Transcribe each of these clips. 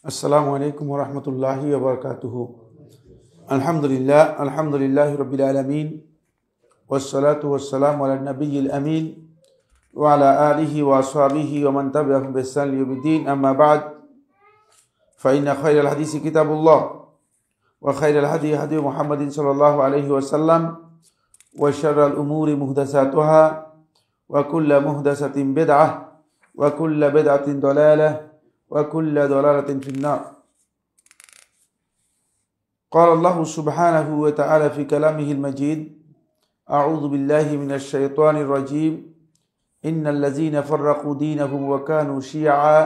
আসসালামু আলাইকুম ওয়া রাহমাতুল্লাহি ওয়া বারাকাতুহু। আলহামদুলিল্লাহি রাব্বিল আলামিন ওয়াসসালাতু ওয়াসসালামু আলা নাবিয়্যিল আমিন ওয়া আলা আলিহি ওয়া আসহাবিহি ওয়া মান তাবি'আহুম বিইহসান ইলা ইয়াউমিদ্দিন। আম্মা বা'দ, ফাইন্না খায়রাল হাদিসি কিতাবুল্লাহ ওয়া খায়রাল হাদী হাদী মুহাম্মাদিন সাল্লাল্লাহু আলাইহি ওয়াসাল্লাম ওয়া শাররাল উমুরি মুহদাসাতুহা ওয়া কুল্লু মুহদাসাতিন বিদআহ ওয়া কুল্লু বিদআতিন দালালাহ وكل ضلالة في النار. قال الله سبحانه وتعالى في كلامه المجيد: أعوذ بالله من الشيطان الرجيم إن الذين فرقوا دينهم وكانوا شيعا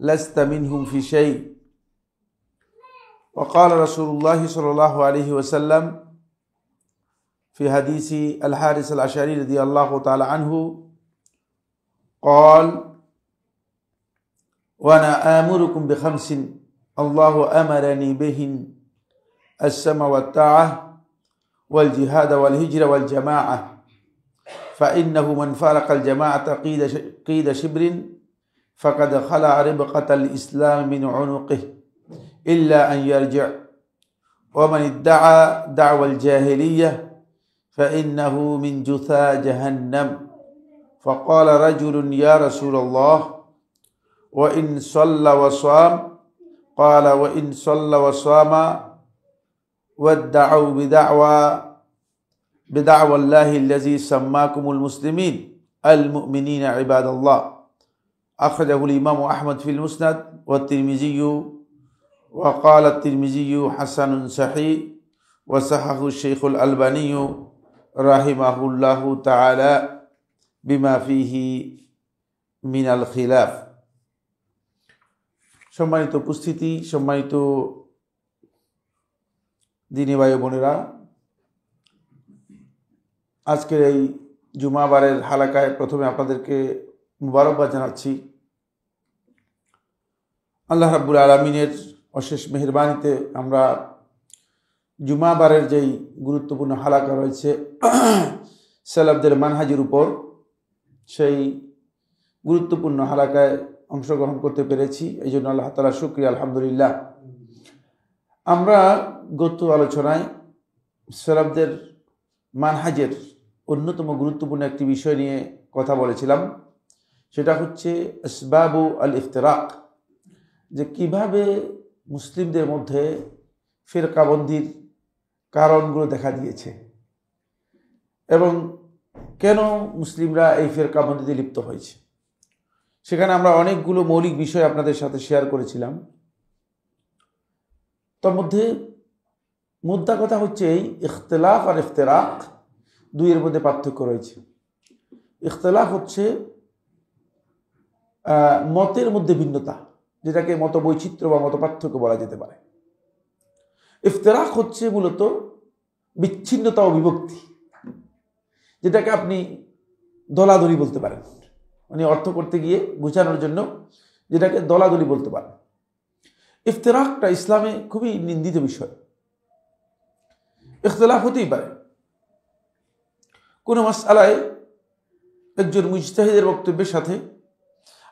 لست منهم في شيء. وقال رسول الله صلى الله عليه وسلم في حديث الحارث الأشعري رضي الله تعالى عنه قال: وأنا آمركم بخمس الله أمرني بهن: السمع والطاعة والجهاد والهجرة والجماعة، فإنه من فارق الجماعة قيد شبر فقد خلع ربقة الإسلام من عنقه إلا أن يرجع، ومن ادعى دعوى الجاهلية فإنه من جثى جهنم. فقال رجل: يا رسول الله، وإن صلى وصام؟ قال: وإن صلى وصام وادعوا بدعوى الله الذي سماكم المسلمين المؤمنين عباد الله. أخرجه الإمام أحمد في المسند والترمذي، وقال الترمذي حسن صحيح، وصححه الشيخ الألباني رحمه الله تعالى بما فيه من الخلاف. সম্মানিত উপস্থিতি, সম্মানিত দিনী ভাই বোনেরা, আজকের এই জুমাবারের হালাকায় প্রথমে আপনাদেরকে মুবারকবাদ জানাচ্ছি। আল্লাহ রাব্বুল আলামিনের অশেষ মেহেরবানিতে আমরা জুমাবারের যেই গুরুত্বপূর্ণ হালাকা রয়েছে সালাফদের মানহাজের উপর, সেই গুরুত্বপূর্ণ হালাকায় অংশগ্রহণ করতে পেরেছি, এই জন্য আল্লাহ তাআলা শুকরিয়া, আলহামদুলিল্লাহ। আমরা গত আলোচনায় সালাফদের মানহাজের অন্যতম গুরুত্বপূর্ণ একটি বিষয় নিয়ে কথা বলেছিলাম, সেটা হচ্ছে আসবাবু আল ইফতিরাক, যে কিভাবে মুসলিমদের মধ্যে ফিরকাবন্দির কারণগুলো দেখা দিয়েছে এবং কেন মুসলিমরা এই ফিরকাবন্দিতে লিপ্ত হয়েছে। সেখানে আমরা অনেকগুলো মৌলিক বিষয় আপনাদের সাথে শেয়ার করেছিলাম। তার মধ্যে মুদ্রা কথা হচ্ছে এই ইখতিলাফ আর ইফতিরাক দুইয়ের মধ্যে পার্থক্য রয়েছে। ইখতিলাফ হচ্ছে মতের মধ্যে ভিন্নতা, যেটাকে মত বৈচিত্র্য বা মত পার্থক্য বলা যেতে পারে। ইফতিরাক হচ্ছে মূলত বিচ্ছিন্নতা ও বিভক্তি, যেটাকে আপনি দলাদলি বলতে পারেন, মানে অর্থ করতে গিয়ে বোঝানোর জন্য যেটাকে দলাদলি বলতে পারেন। ইফতিরাকটা ইসলামে খুবই নিন্দিত বিষয়। ইখতিলাফ হতেই পারে, কোনো মাসআলায় একজন মুজতাহিদের বক্তব্যের সাথে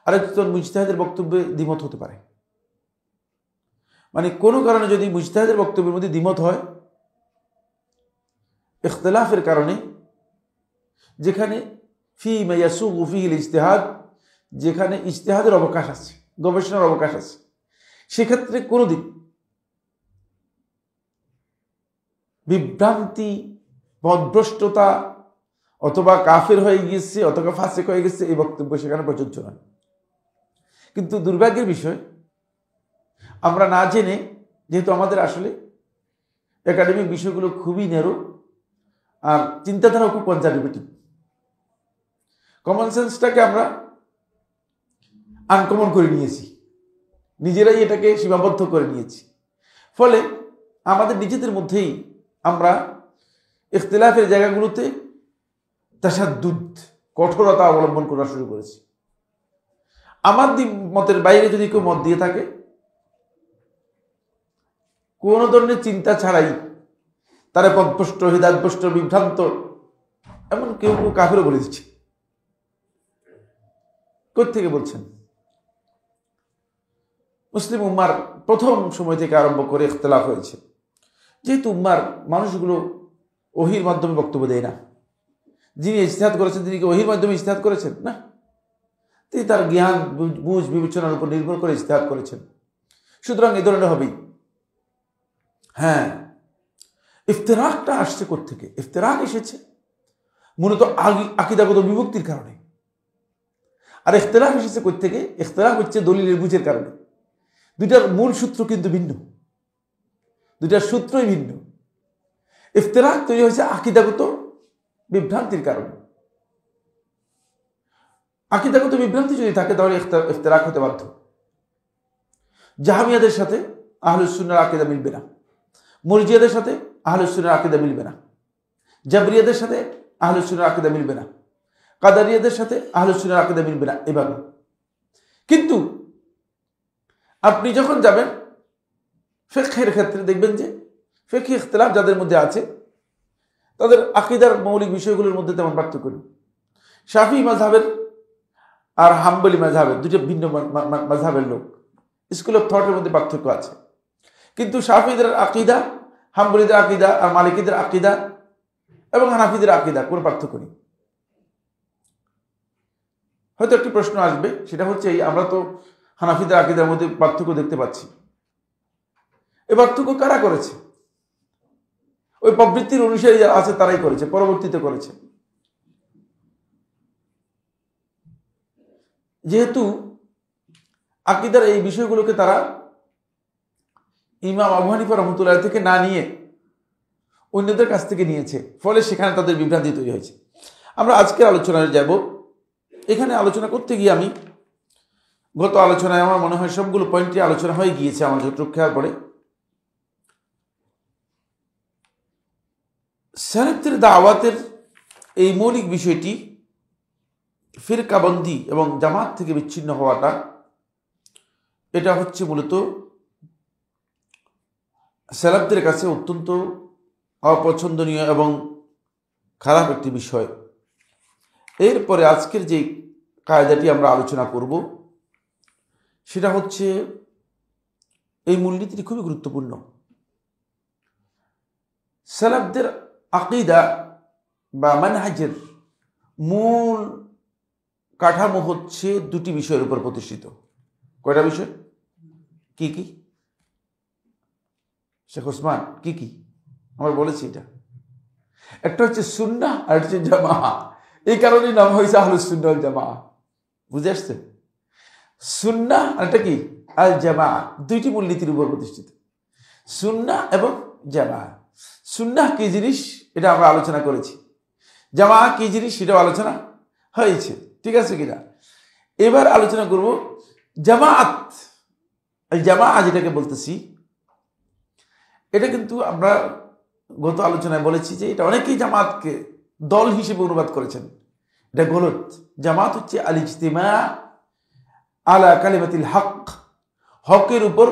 আরেকজন মুজতাহিদের বক্তব্যে দ্বিমত হতে পারে। মানে কোনো কারণে যদি মুজতাহিদের বক্তব্যের মধ্যে দ্বিমত হয়, ইখতিলাফের কারণে, যেখানে ফীমা ইয়াসুগু ফীহিল ইজতিহাদ, যেখানে ইজতিহাদের অবকাশ আছে, গবেষণার অবকাশ আছে, সেক্ষেত্রে কোনোদিন বিভ্রান্তি, পথভ্রষ্টতা, অথবা কাফের হয়ে গিয়েছে অথবা ফাসিক হয়ে গেছে, এই বক্তব্য সেখানে প্রযোজ্য নয়। কিন্তু দুর্ভাগ্যের বিষয়, আমরা না জেনে, যেহেতু আমাদের আসলে একাডেমিক বিষয়গুলো খুবই ন্যারো আর চিন্তাধারা খুব কনজারভেটিভ, কমন সেন্সটাকে আমরা আনকমন করে নিয়েছি, নিজেরাই এটাকে সীমাবদ্ধ করে নিয়েছি। ফলে আমাদের নিজেদের মধ্যেই আমরা ইখতিলাফের জায়গাগুলোতে তাশাদ্দুদ, কঠোরতা অবলম্বন করা শুরু করেছি। আমার মতের বাইরে যদি কেউ মত দিয়ে থাকে, কোনো ধরনের চিন্তা ছাড়াই তারা পথভ্রষ্ট, হিদায়াতভ্রষ্ট, বিভ্রান্ত, এমন কেউ কেউ কাফেরও বলে দিচ্ছে। কোথা থেকে বলছেন? মুসলিম উম্মার প্রথম সময় থেকে আরম্ভ করে ইখতিলাফ হয়েছে, যেহেতু উম্মার মানুষগুলো ওহীর মাধ্যমে বক্তব্য দেয় না। যিনি ইজতিহাদ করেছেন তিনি কি ওহীর মাধ্যমে ইজতিহাদ করেছেন? না, তিনি তার জ্ঞান বুঝ বিবেচনার উপর নির্ভর করে ইজতিহাদ করেছেন। সুতরাং এই ধরনের হবেই। হ্যাঁ, ইফতিরাকটা আসছে কোত্থেকে? ইফতিরাক এসেছে মূলত আকীদাগত বিভক্তির কারণে। আর ইখতিলাফ এসেছে কোত্থেকে? ইখতিলাফ হচ্ছে দলিলের বুঝের কারণে। দুইটার মূল সূত্র কিন্তু ভিন্ন, দুইটার সূত্রই ভিন্ন। ইফতিরাক তৈরি হয়েছে আকীদাগত বিভ্রান্তির কারণে। আকীদাগত বিভ্রান্তি যদি থাকে তাহলে ইফতিরাক হতে বাধ্য। জাহমিয়াদের সাথে আহলুস সুন্নাহর আকীদা মিলবে না, মুরজিয়াদের সাথে আহলুস সুন্নাহর আকীদা মিলবে না, জাবরিয়াদের সাথে আহলুস সুন্নাহর আকীদা মিলবে না, কাদারিয়াদের সাথে আহলুস সুন্নাহর আকীদা মিলবে না, এভাবে। কিন্তু আপনি যখন যাবেন ফিকহের ক্ষেত্রে দেখবেন যে ফিকহি ইখতিলাফ যাদের মধ্যে আছে তাদের আকীদার মৌলিক বিষয়গুলোর মধ্যে তেমন পার্থক্য নেই। শাফি মাযহাবের আর হাম্বলি মাযহাবের দুটো ভিন্ন মাযহাবের লোক, স্কুল অফ থটের মধ্যে পার্থক্য আছে। কিন্তু শাফিদের আকীদা, হাম্বলিদের আকীদা আর মালিকিদের আকীদা এবং হানাফিদের আকীদা কোনো পার্থক্য নেই। হয়তো একটি প্রশ্ন আসবে, সেটা হচ্ছে এই, আমরা তো হানাফিদের আকীদার মধ্যে পার্থক্য দেখতে পাচ্ছি। এই পার্থক্য কারা করেছে? ওই প্রবৃত্তির অনুসারী যারা আছে তারাই করেছে, পরবর্তীতে করেছে। যেহেতু আকীদার এই বিষয়গুলোকে তারা ইমাম আবু হানিফা রাহমাতুল্লাহ থেকে না নিয়ে অন্যদের কাছ থেকে নিয়েছে, ফলে সেখানে তাদের বিভ্রান্তি তৈরি হয়েছে। আমরা আজকের আলোচনায় যাব। এখানে আলোচনা করতে গিয়ে আমি গত আলোচনায় আমার মনে হয় সবগুলো পয়েন্টে আলোচনা হয়ে গিয়েছে আমার যতটুকু খেয়াল পড়ে। সালাফদের দাওয়াতের এই মৌলিক বিষয়টি, ফিরকাবন্দি এবং জামাত থেকে বিচ্ছিন্ন হওয়াটা, এটা হচ্ছে মূলত সালাফদের কাছে অত্যন্ত অপছন্দনীয় এবং খারাপ একটি বিষয়। এরপরে আজকের যে কায়দাটি আমরা আলোচনা করব সেটা হচ্ছে, এই মূলনীতিটি খুবই গুরুত্বপূর্ণ। সালাফদের আকীদা বা মানহাজের মূল কাঠামো হচ্ছে দুটি বিষয়ের উপর প্রতিষ্ঠিত। কয়টা বিষয়? কি কি শেখ ওসমান? কি কি আমরা বলেছি? এটা একটা হচ্ছে সুন্নাহ আর হচ্ছে জামাআহ। এই কারণেই নাম হয়েছে আহলুস সুন্নাহ ওয়াল জামাআহ। বুঝে আসছে? সুন্নাহ আর এটা কি আল জামাআহ, দুইটি মূলনীতির উপর প্রতিষ্ঠিত, সুন্নাহ এবং জামাআহ। সুন্নাহ কি জিনিস এটা আমরা আলোচনা করেছি, জামাআহ কি জিনিস সেটাও আলোচনা হয়েছে, ঠিক আছে কিনা? এবার আলোচনা করব জামাআত। জামাআহ যেটাকে বলতেছি, এটা কিন্তু আমরা গত আলোচনায় বলেছি যে এটা অনেকেই জামাতকে দল হিসেবে অনুবাদ করেছেন। এটা গলত। জামাত হচ্ছে আল ইজতিমা আলা কালিমাতিল হক, হকের উপর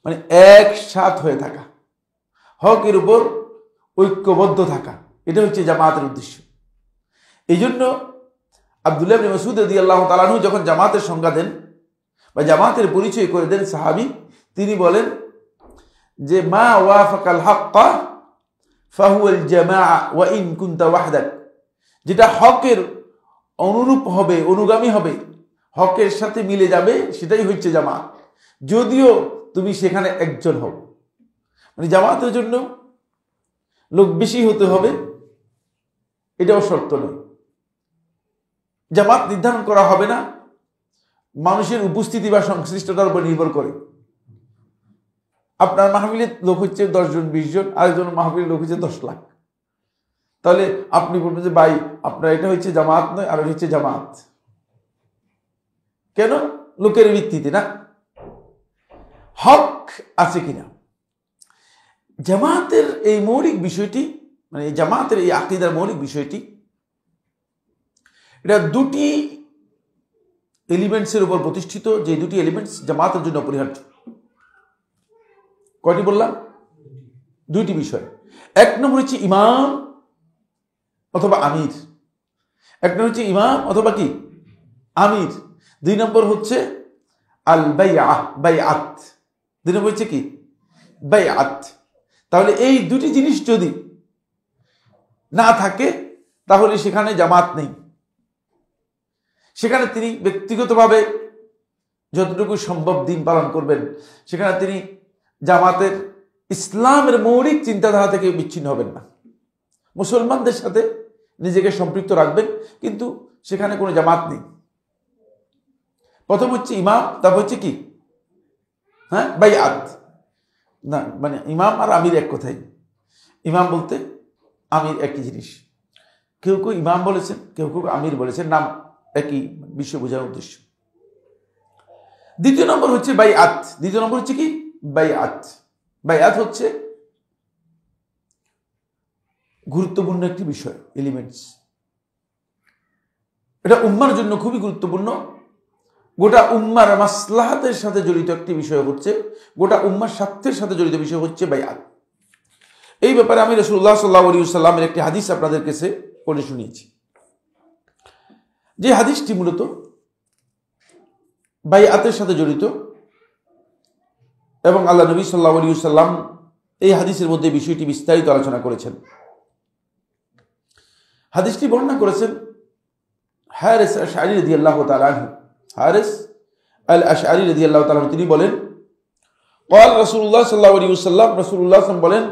মানে একসাথ হয়ে থাকা, হকের উপর ঐক্যবদ্ধ থাকা, এটা হচ্ছে জামাতের উদ্দেশ্য। এই জন্য আব্দুল্লাহ ইবনে মাসউদ রাদিয়াল্লাহু তাআলা আনহু যখন জামাতের সংজ্ঞা দেন বা জামাতের পরিচয় করে দেন সাহাবী, তিনি বলেন যে মা ওয়াফাকাল হাক্কা ফাহুয়াল জামাআ ওয়া ইন কুনতা ওয়াহদাক, যেটা হকের অনুরূপ হবে, অনুগামী হবে, হকের সাথে মিলে যাবে, সেটাই হচ্ছে জামাত, যদিও তুমি সেখানে একজন হও। মানে জামাতের জন্য লোক বেশি হতে হবে এটাও শর্ত নয়। জামাত নির্ধারণ করা হবে না মানুষের উপস্থিতি বা সংশ্লিষ্টতার উপর নির্ভর করে। আপনার মাহফিলের লোক হচ্ছে 10 জন 20 জন, আরেকজন মাহফিলের লোক হচ্ছে 10 লাখ, তাহলে আপনি বলবেন যে ভাই আপনার এটা হচ্ছে জামাত নয়, আর এটা হচ্ছে জামাত। কেন? লোকের ভিত্তিতে না, হক আছে কিনা। জামাতের এই মৌলিক বিষয়টি, মানে জামাতের এই আকীদার মৌলিক বিষয়টি, এটা দুটি এলিমেন্টসের উপর প্রতিষ্ঠিত, যে দুটি এলিমেন্টস জামাতের জন্য অপরিহার্য। কয়টি বললাম? দুইটি বিষয়। এক নম্বর হচ্ছে ইমাম অথবা আমির, এক নম্বর হচ্ছে ইমাম অথবা কি আমির, দুই নম্বর হচ্ছে আল বাইআহ, বাইআত। 2 নম্বর হচ্ছে কি? বাইআত। তাহলে এই দুটি জিনিস যদি না থাকে তাহলে সেখানে জামাত নেই। সেখানে তিনি ব্যক্তিগতভাবে যতটুকু সম্ভব দিন পালন করবেন, সেখানে তিনি জামাতের ইসলামের মৌলিক চিন্তাধারা থেকে বিচ্ছিন্ন হবেন না। মুসলমানদের সাথে নিজেকে সম্পৃক্ত রাখবেন, কিন্তু সেখানে কোনো জামাত নেই। প্রথম হচ্ছে ইমাম, তারপর হচ্ছে কি? বাইআত। না মানে ইমাম আর আমির এক কথাই। ইমাম বলতে আমির একই জিনিস। কেউ কেউ ইমাম বলেছেন, কেউ কেউ আমির বলেছেন, নাম একই, বিশ্ব বোঝার উদ্দেশ্য। 2 নম্বর হচ্ছে বাইআত। 2 নম্বর হচ্ছে কি? বাইআত। বাইআত হচ্ছে গুরুত্বপূর্ণ একটি বিষয়, এলিমেন্টস। এটা উম্মার জন্য খুবই গুরুত্বপূর্ণ। গোটা উম্মার মাসলাহাতের সাথে জড়িত একটি বিষয় হচ্ছে, গোটা উম্মার স্বার্থের সাথে জড়িত বিষয় হচ্ছে বাইআত। এই ব্যাপারে আমি রাসূলুল্লাহ সাল্লাল্লাহু আলাইহি ওয়াসাল্লামের একটি হাদিস আপনাদের কাছে পড়ে শুনিয়েছি, যে হাদিসটি মূলত বাইআতের সাথে জড়িত, এবং আল্লাহ নবী সাল্লাল্লাহু আলাইহি ওয়াসাল্লাম এই হাদিসের মধ্যে বিষয়টি বিস্তারিত আলোচনা করেছেন। হাদিসটি বর্ণনা করেছেন হারিস আশআরী রাদিয়াল্লাহু তাআলা আনহু। হারিস আল আশআরী রাদিয়াল্লাহু তাআলা আনহু তিনি বলেন, قال রাসূলুল্লাহ সাল্লাল্লাহু আলাইহি ওয়াসাল্লাম, রাসূলুল্লাহ সাল্লাল্লাহু বলেন,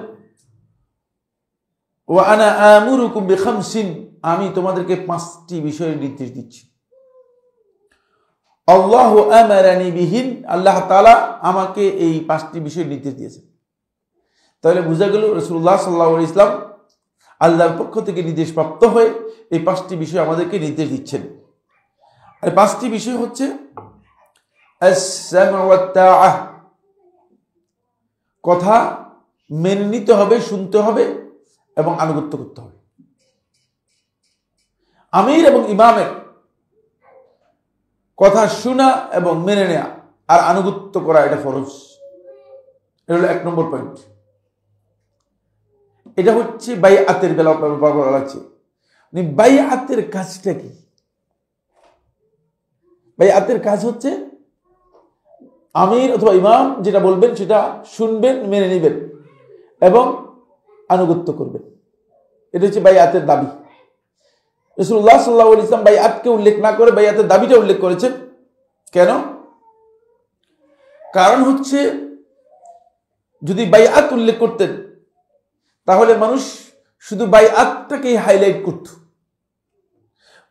ওয়া আনা আমুরুকুম বিখামসিন, আমি তোমাদেরকে 5টি বিষয়ের নির্দেশ দিচ্ছি। আল্লাহু আমারানি বিহিন, আল্লাহ তাআলা আমাকে এই 5টি বিষয়ের নির্দেশ দিয়েছেন। তাহলে বোঝা গেল রাসূলুল্লাহ সাল্লাল্লাহু আলাইহি ওয়াসাল্লাম আল্লাহর পক্ষ থেকে নির্দেশ প্রাপ্ত হয়ে এই 5টি বিষয় আমাদেরকে নির্দেশ দিচ্ছেন। আর 5টি বিষয় হচ্ছে আস-সামউ ওয়াত তাআহ, কথা মেনে নিতে হবে, শুনতে হবে এবং আনুগত্য করতে হবে। আমির এবং ইমামের কথা শোনা এবং মেনে নেওয়া আর আনুগত্য করা, এটা ফরজ। এটা হলো 1 নম্বর পয়েন্ট। এটা হচ্ছে বাইআতের বেলা বলা আছে। বাইআতের কাজটা কি? বাইআতের কাজ হচ্ছে আমির অথবা ইমাম যেটা বলবেন সেটা শুনবেন, মেনে নেবেন এবং আনুগত্য করবেন। এটা হচ্ছে বাইআতের দাবি। রাসূলুল্লাহ সাল্লাল্লাহু আলাইহি ওয়াসাল্লাম বাইআতকে উল্লেখ না করে বাইআতের দাবিটা উল্লেখ করেছেন। কেন? কারণ হচ্ছে যদি বাইআত উল্লেখ করতেন তাহলে মানুষ শুধু বাইআতটাকেই হাইলাইট করত,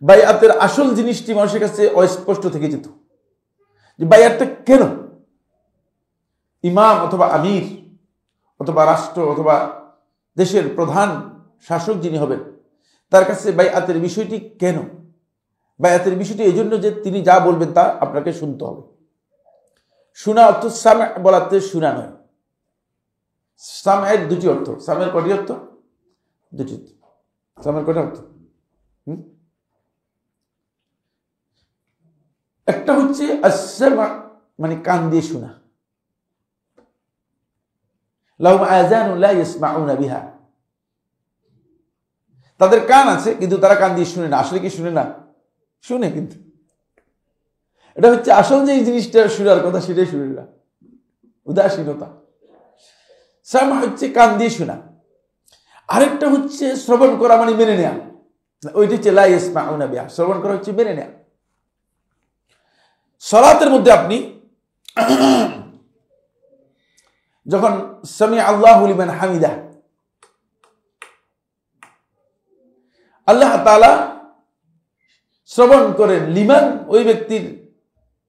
বাইআতের আসল জিনিসটি মানুষের কাছে অস্পষ্ট থেকে যেত, যে বাইআতটা কেন। ইমাম অথবা আমির অথবা রাষ্ট্র অথবা দেশের প্রধান শাসক যিনি হবেন, তার কাছে বাইআতের বিষয়টি কেন? বাইআতের বিষয়টি এই জন্য যে তিনি যা বলবেন তা আপনাকে শুনতে হবে। শোনা অর্থ সামা বলাতে শোনা নয়। সামের 2টি অর্থ। সামের কয়টি অর্থ? 2টি। সামের কয়টা অর্থ? একটা হচ্ছে আস-সামা মানে কান দিয়ে শোনা, লাহুম আযানুন লা ইয়াসমাউনা বিহা, তাদের কান আছে কিন্তু তারা কান দিয়ে শুনে না। আসলে কি শুনে না? শুনে, কিন্তু এটা হচ্ছে আসল যে জিনিসটা শোনার কথা সেটাই শুনে না, উদাসীনতা। সামা হচ্ছে কান দিয়ে শোনা। আরেকটা হচ্ছে শ্রবণ করা মানে মেনে নেয়া, ওইটা হচ্ছে লা ইয়াসমাউনা বিহা। শ্রবণ করা হচ্ছে মেনে নেয়া। সালাতের মধ্যে আপনি যখন সামি আল্লাহু লিমান হামিদা, আল্লাহ তাআলা শ্রবণ করেন লিমান, ওই ব্যক্তির,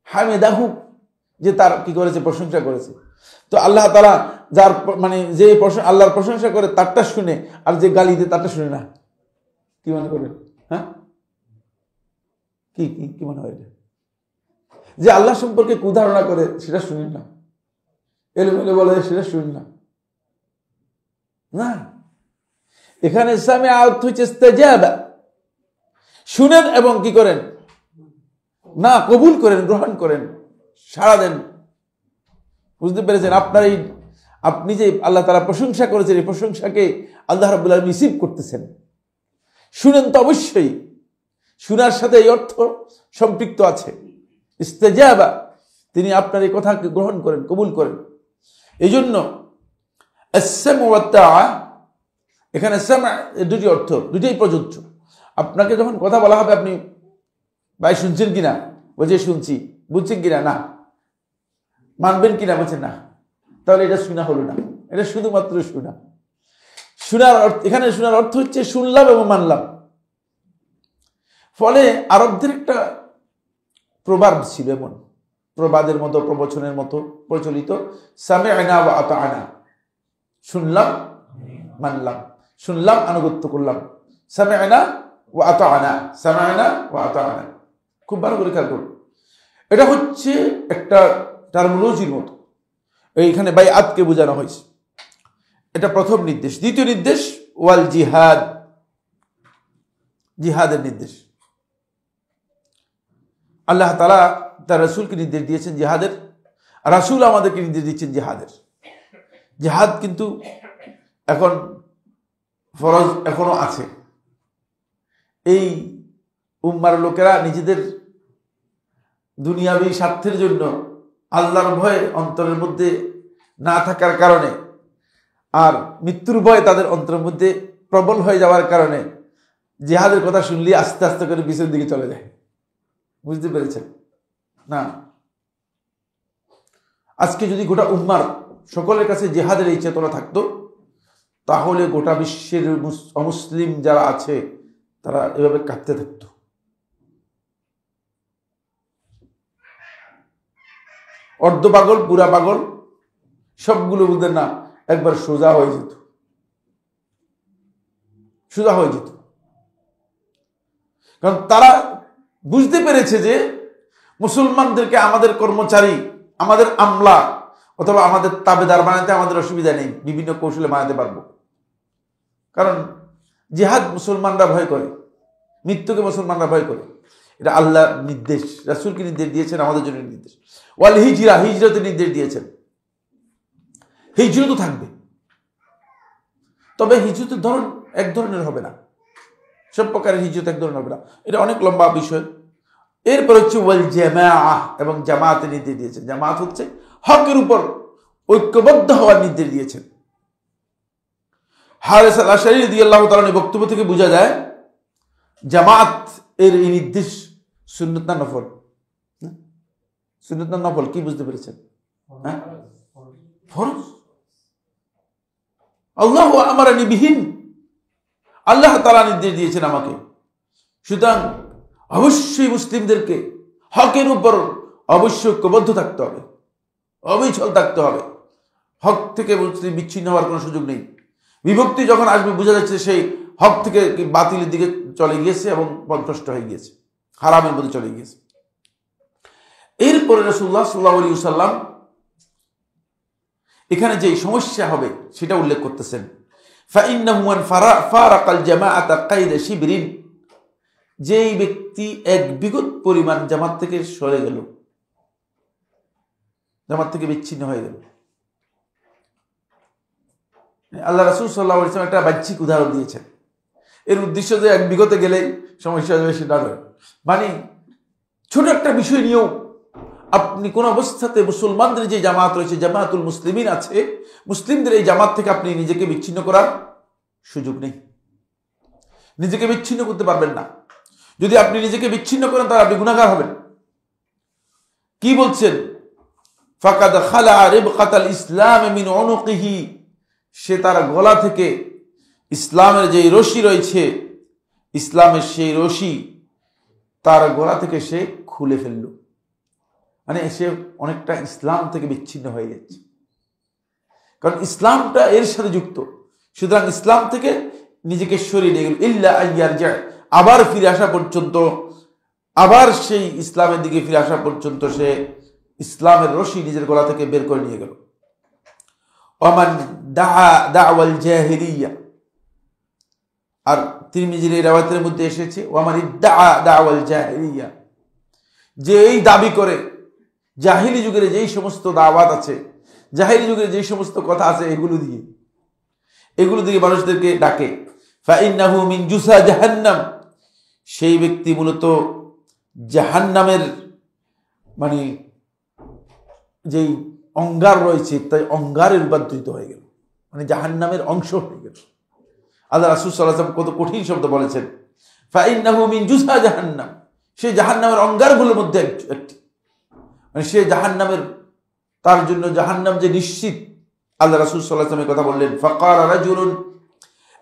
হামিদাহু যে তার কি করেছে, প্রশংসা করেছে। তো আল্লাহ তাআলা যার মানে যে আল্লাহর প্রশংসা করে তারটা শুনে, আর যে গালি দেয় তারটা শুনে না। কি মনে করেন? হ্যাঁ, কি কি কি মনে হয়? এটা যে আল্লাহ সম্পর্কে কুধারণা করে সেটা শুনেন না, এলোমেলো বলে সেটা শুনেন না। না, এখানে সামিআ অর্থ হচ্ছে ইস্তাজাবা, শুনেন এবং কি করেন না, কবুল করেন, গ্রহণ করেন, সাড়া দেন। বুঝতে পেরেছেন? আপনি যে আল্লাহ তাআলা প্রশংসা করেছেন, এই প্রশংসাকে আল্লাহ রাব্বুল আলামিন রিসিভ করতেছেন। শুনেন তো অবশ্যই, শোনার সাথে এই অর্থ সম্পৃক্ত আছে। ইস্তেজাবা, তিনি আপনার এই কথাকে গ্রহণ করেন, কবুল করেন। এই জন্য আস-সাম'উ ওয়াত তাআ, এখানে সাম'a এর দুটি অর্থ, দুটোই প্রযোজ্য। আপনাকে যখন কথা বলা হবে, আপনি ভাই শুনছেন কিনা, বলছে শুনছি, বুঝছেন কিনা, না, মানবেন কিনা, বলছে না, তাহলে এটা শোনা হলো না, এটা শুধুমাত্র শোনা। শোনার অর্থ, এখানে শোনার অর্থ হচ্ছে শুনলাম এবং মানলাম। ফলে আরবদের একটা প্রবাদ ছিল, এমন প্রবাদের মতো, প্রবচনের মতো প্রচলিত, সামি'না ওয়া আতা'না, শুনলাম মানলাম, শুনলাম আনুগত্য করলাম। সামি'না ওয়া আতা'না, সামি'না ওয়া আতা'না, খুব ভালো করে খেয়াল করুন। এটা হচ্ছে একটা টার্মিনোলজির মতো, এইখানে বাইআতকে বোঝানো হয়েছে। এটা প্রথম নির্দেশ। দ্বিতীয় নির্দেশ ওয়াল জিহাদ, জিহাদের নির্দেশ। আল্লাহ তাআলা তার রাসূলকে নির্দেশ দিয়েছেন জিহাদের, রাসূল আমাদেরকে নির্দেশ দিচ্ছেন জিহাদের। জিহাদ কিন্তু এখন ফরজ এখনো আছে। এই উম্মার লোকেরা নিজেদের দুনিয়াবী স্বার্থের জন্য, আল্লাহর ভয় অন্তরের মধ্যে না থাকার কারণে, আর মৃত্যুর ভয় তাদের অন্তরের মধ্যে প্রবল হয়ে যাওয়ার কারণে জিহাদের কথা শুনলে আস্তে আস্তে করে পিছনের দিকে চলে যায়। বুঝতে পেরেছেন না? আজকে যদি গোটা উম্মার সকলের কাছে জিহাদের এই চেতনা থাকতো, তাহলে গোটা বিশ্বের অমুসলিম যারা আছে তারা এভাবে কাঁপতে থাকতো। অর্ধ পাগল, পুরা পাগল, সবগুলো বুঝতেন না, একবার সোজা হয়ে যেত, সোজা হয়ে যেত। কারণ তারা বুঝতে পেরেছে যে মুসলমানদেরকে আমাদের কর্মচারী, আমাদের আমলা অথবা আমাদের তাবেদার বানাতে আমাদের অসুবিধা নেই, বিভিন্ন কৌশলে বানাতে পারবো। কারণ জিহাদ মুসলমানরা ভয় করে, মৃত্যুকে মুসলমানরা ভয় করে। এটা আল্লাহ নির্দেশ, রাসূলকে নির্দেশ দিয়েছেন, আমাদের জন্য নির্দেশ। ওয়াল হিজরা, হিজরতের নির্দেশ দিয়েছেন। হিজরত থাকবে, তবে হিজরতের ধরন এক ধরনের হবে না, সব প্রকারের হিজরত এক ধরনের হবে না, এটা অনেক লম্বা বিষয়। এরপর হচ্ছে ওয়াল জামাআহ, এবং জামাতের নির্দেশ দিয়েছেন। জামাত হচ্ছে হকের উপর ঐক্যবদ্ধ হওয়ার নির্দেশ দিয়েছেন। হারিস আল-আশআরী রাদিয়াল্লাহু তাআলার বক্তব্য থেকে বোঝা যায় জামাত এর এই নির্দেশ সুন্নাত না নফল? সুন্নাত না নফল? কি বুঝতে পেরেছেন? হ্যাঁ, ফরজ। আল্লাহু আমারানি বিহিন, আল্লাহ তাআলা নির্দেশ দিয়েছেন আমাকে। সুতরাং অবশ্যই মুসলিমদেরকে হকের উপর অবশ্যই ঐক্যবদ্ধ থাকতে হবে, অবিচল থাকতে হবে। হক থেকে মুসলিম বিচ্ছিন্ন হওয়ার কোনো সুযোগ নেই। বিভক্তি যখন আসবে, বোঝা যাচ্ছে সেই হক থেকে বাতিলের দিকে চলে গিয়েছে এবং পথভ্রষ্ট হয়ে গিয়েছে, হারামের মধ্যে চলে গিয়েছে। এরপরে রাসূলুল্লাহ সাল্লাল্লাহু আলাইহি ওয়াসাল্লাম এখানে যে সমস্যা হবে সেটা উল্লেখ করতেছেন। ফাইন্নাহু মান ফারাকাল জামাআতা কায়দা শিবরিন, যেই ব্যক্তি এক বিগত পরিমাণ জামাত থেকে সরে গেল, জামাত থেকে বিচ্ছিন্ন হয়ে গেল। আল্লাহ রাসূল সাল্লাল্লাহু আলাইহি ওয়াসাল্লাম একটা বাহ্যিক উদাহরণ দিয়েছেন। এর উদ্দেশ্য যে এক বিগতে গেলে সমস্যা হবে সেটা নয়, মানে ছোট একটা বিষয় নিয়েও আপনি কোন অবস্থাতে মুসলমানদের যে জামাত রয়েছে, জামাতুল মুসলিমিন আছে, মুসলিমদের এই জামাত থেকে আপনি নিজেকে বিচ্ছিন্ন করার সুযোগ নেই, নিজেকে বিচ্ছিন্ন করতে পারবেন না। যদি আপনি নিজেকে বিচ্ছিন্ন করেন তাহলে আপনি গুনাহগার হবেন। কি বলছেন? ফাকাদ খালা রিবকাতাল ইসলাম মিন উনুকিহি, সে তার গলা থেকে ইসলামের যে রশি রয়েছে, ইসলামের সেই রশি তার গলা থেকে সে খুলে ফেলল, মানে সে অনেকটা ইসলাম থেকে বিচ্ছিন্ন হয়ে যাচ্ছে। কারণ ইসলামটা এর সাথে যুক্ত, সুতরাং ইসলাম থেকে নিজেকে সরিয়ে নিয়ে গেল। ইল্লা আইয়ারজা, আবার ফিরে আসা পর্যন্ত, আবার সেই ইসলামের দিকে ফিরে আসা পর্যন্ত সে ইসলামের রশি নিজের গলা থেকে বের করে নিয়ে গেল। ওমান দাআ দাওয়াল জাহিলিয়া, আর তিরমিজির এই রাওয়ায়াতের মধ্যে এসেছে ওমান ইদ্দাআ দাওয়াল জাহিলিয়া, যে এই দাবি করে জাহিলি যুগের যেই সমস্ত দাওয়াত আছে, জাহিলি যুগের যেই সমস্ত কথা আছে, এগুলো দিয়ে মানুষদেরকে ডাকে। ফাইন্নাহু মিন জুসা জাহান্নাম, সেই ব্যক্তি মূলত জাহান্নামের মানে যেই অঙ্গার রয়েছে তাই অঙ্গারে রূপান্তরিত হয়ে গেল, মানে জাহান্নামের অংশ হয়ে গেল। আল্লাহ রাসূল সাল্লাল্লাহু আলাইহি ওয়াসাল্লাম কত কঠিন শব্দ বলেছেন, ফাইন্নাহু মিন জুসা জাহান্নাম, সে জাহান্নামের অঙ্গারগুলোর মধ্যে একটি, মানে সে জাহান্নামের, তার জন্য জাহান্নাম যে নিশ্চিত। আল্লাহ রাসূল সাল্লাল্লাহু আলাইহি ওয়াসাল্লাম কথা বললেন, ফাকারা রাজুলুন,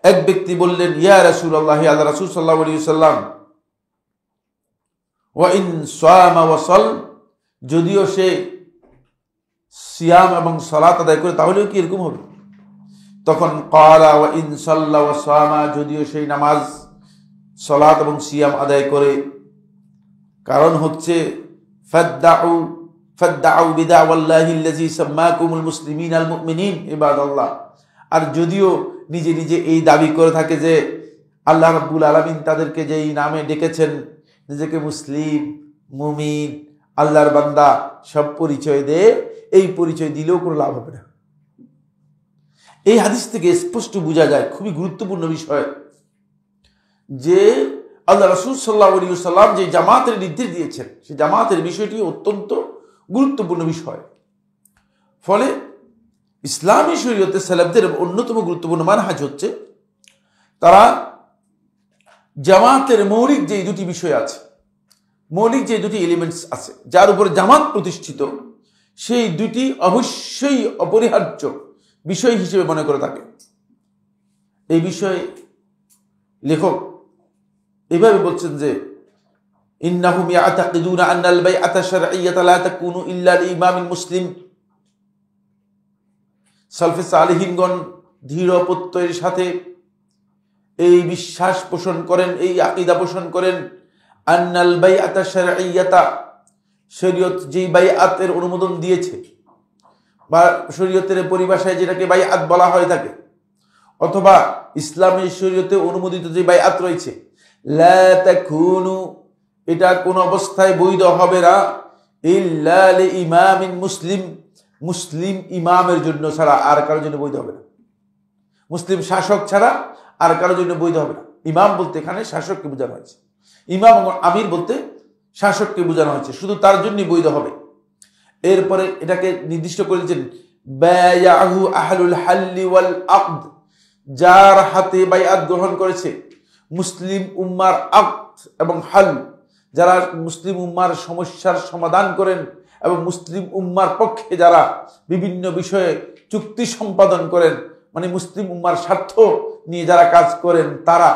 এক ব্যক্তি বললেন, ইয়া রাসূলুল্লাহ, আল্লাহ রাসূল সাল্লাল্লাহু আলাইহি ওয়াসাল্লাম, ওয়া ইন সামা ওয়া সাল, যদিও সে সিয়াম এবং সালাত আদায় করে তাহলেও কি এরকম হবে? তখন ক্বালা ওয়া ইন সাল্লা ওয়া সামা, যদিও সেই নামাজ, সালাত এবং সিয়াম আদায় করে, কারণ হচ্ছে ফাদ্দাউ বিদাওয়াল্লাহিল্লাযী সাম্মাকুমুল মুসলিমিনাল মুমিনিন ইবাদাল্লাহ, আর যদিও নিজে নিজে এই দাবি করে থাকে যে আল্লাহ রাব্বুল আলামিন তাদেরকে যেই নামে ডেকেছেন, নিজেকে মুসলিম, মুমিন, আল্লাহর বান্দা সব পরিচয় দেয়, এই পরিচয় দিলেও কোনো লাভ হবে না। এই হাদিস থেকে স্পষ্ট বোঝা যায়, খুবই গুরুত্বপূর্ণ বিষয়, যে আল্লাহ রাসূল সাল্লাল্লাহু আলাইহি ওয়াসাল্লাম যে জামাতের নির্দেশ দিয়েছেন, সেই জামাতের বিষয়টি অত্যন্ত গুরুত্বপূর্ণ বিষয়। ফলে ইসলামী শরীয়তে সালাফদের অন্যতম গুরুত্বপূর্ণ মানহাজ হচ্ছে, তারা জামাতের মৌলিক যে দুটি বিষয় আছে, মৌলিক যে দুটি এলিমেন্টস আছে যার উপরে জামাত প্রতিষ্ঠিত, সেই দুটি অবশ্যই অপরিহার্য বিষয় হিসেবে মনে করে থাকে। এই বিষয়ে লেখক এভাবে বলছেন যে, ইন্নাহুম ইয়াতাকিদুনা আন্নাল বাইআতা শারঈয়্যাতা লা তাকুনু ইল্লা লিইমামিন মুসলিম। সালফে সালেহিনগণ দৃঢ় প্রত্যয়ের সাথে এই বিশ্বাস পোষণ করেন, এই আকীদা পোষণ করেন, আন্নাল বাইআতা শারঈয়্যাতা, শরীয়ত যেই বাইআতের অনুমোদন দিয়েছে, বা শরীয়তের পরিভাষায় যেটাকে বাইআত বলা হয়ে থাকে, অথবা ইসলামী শরীয়তে অনুমোদিত যে বাইআত রয়েছে, লা তাকুনু, এটা কোন অবস্থায় বৈধ হবে না, ইল্লা লিইমামিন মুসলিম, মুসলিম ইমামের জন্য ছাড়া আর কারোর জন্য বৈধ হবে না। মুসলিম শাসক ছাড়া আর কারোর জন্য বৈধ হবে না। ইমাম বলতে এখানে শাসককে বোঝানো হয়েছে, ইমাম এবং আমির বলতে শাসককে বোঝানো হয়েছে, শুধু তার জন্যই বৈধ হবে। এরপরে এটাকে নির্দিষ্ট করেছেন, বায়াহু আহলুল হাল্লি ওয়াল আকদ, যার হাতে বাইআত গ্রহণ করেছে মুসলিম উম্মার আকদ এবং হাল, যারা মুসলিম উম্মার সমস্যার সমাধান করেন এবং মুসলিম উম্মার পক্ষে যারা বিভিন্ন বিষয়ে চুক্তি সম্পাদন করেন, মানে মুসলিম উম্মার স্বার্থ নিয়ে যারা কাজ করেন, তারা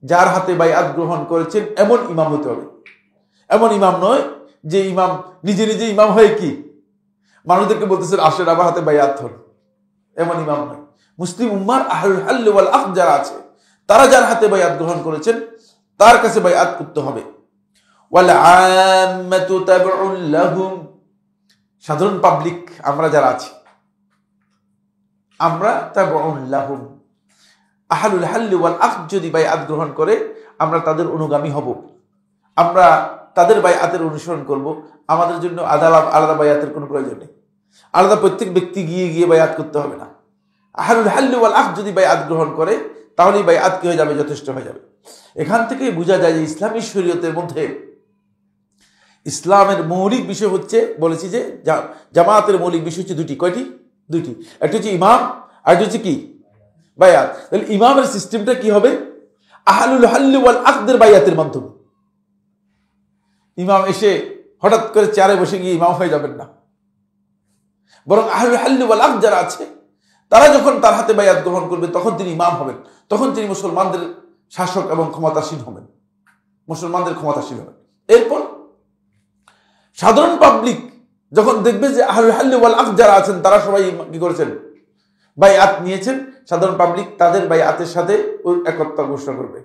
যার হাতে বাইআত গ্রহণ করেছেন এমন ইমাম হতে হবে। এমন ইমাম নয় যে ইমাম নিজে নিজে ইমাম হয়ে কি মানুষদেরকে বলতেছেন আসেন আমার হাতে বাইআত হন, এমন ইমাম নয়। মুসলিম উম্মার আহলুল হাল্ল ওয়াল আকদ যারা আছে, তারা যার হাতে বাইআত গ্রহণ করেছেন তার কাছে বাইআত করতে হবে। ওয়াল আম্মাতু তাবউন লাহুম, সাধারণ পাবলিক আমরা যারা আছি, আমরা তাবউন লাহুম, আহলুল হাল্ল ওয়াল আকদ যদি বাইআত গ্রহণ করে আমরা তাদের অনুগামী হব, আমরা তাদের বাইআতের অনুসরণ করব। আমাদের জন্য আলাদা বাইআতের কোনো প্রয়োজন নেই, আলাদা প্রত্যেক ব্যক্তি গিয়ে গিয়ে বাইআত করতে হবে না। আহলুল হাল্ল ওয়াল আকদ যদি বাইআত গ্রহণ করে তাহলেই বাইআত কি হয়ে যাবে, যথেষ্ট হয়ে যাবে। এখান থেকে বোঝা যায় যে ইসলামী শরীয়তের মধ্যে ইসলামের মৌলিক বিষয় হচ্ছে, বলেছি যে জামাতের মৌলিক বিষয় হচ্ছে দুটি। কয়টি? দুটি। একটা হচ্ছে ইমাম, আর একটা হচ্ছে কি বাইআত। তাহলে ইমামের সিস্টেমটা কি হবে? আহলুল হাল্ল ওয়াল আকদের বাইআতের মাধ্যমে। ইমাম এসে হঠাৎ করে চেয়ারে বসে গিয়ে ইমাম হয়ে যাবেন না, বরং আহলুল হাল্ল ওয়াল আকদ যারা আছে তারা যখন তার হাতে বাইআত গ্রহণ করবে তখন তিনি ইমাম হবেন, তখন তিনি মুসলমানদের শাসক এবং ক্ষমতাসীন হবেন, মুসলমানদের ক্ষমতাসীন হবেন। এরপর সাধারণ পাবলিক যখন দেখবে যে আহলুল হাল্ল ওয়াল আকদ যারা আছেন তারা সবাই কি করেছেন, বাইআত নিয়েছেন, সাধারণ পাবলিক তাদের বাইআতের সাথে একত্র ঘোষণা করবে।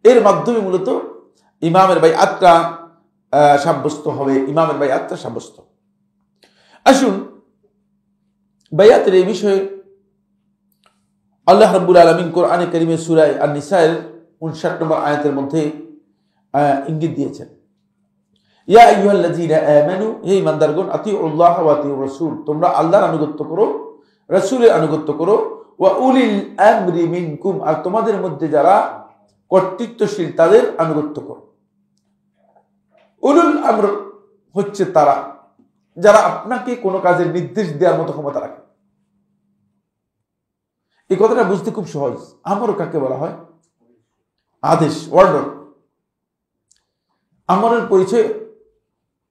এর মাধ্যমে মূলত ইমামের বাইআতটা সাব্যস্ত হবে, ইমামের বাইআতটা সাব্যস্ত। আসুন বাইআতের এই বিষয়ে আল্লাহ রাব্বুল আলামিন কোরআনে কারীমে সূরা আন-নিসার 59 নম্বর আয়াতের মধ্যে ইঙ্গিত দিয়েছেন, ইয়া আইয়ুহাল্লাযীনা আমানু, হে ঈমানদারগণ, আতিউল্লাহ ওয়া আতিউর রাসূল, তোমরা আল্লাহর আনুগত্য করো, রাসূলের আনুগত্য করো, ওয়া উলিল আমরি মিনকুম, আর তোমাদের মধ্যে যারা কর্তৃত্বশীল তাদের আনুগত্য করো। উলুল আমর হচ্ছে তারা যারা আপনাকে কোনো কাজের নির্দেশ দেওয়ার মতো ক্ষমতা রাখে। এই কথাটা বুঝতে খুব সহজ। আমর কাকে বলা হয়? আদেশ, অর্ডার। আমরের পরিচয়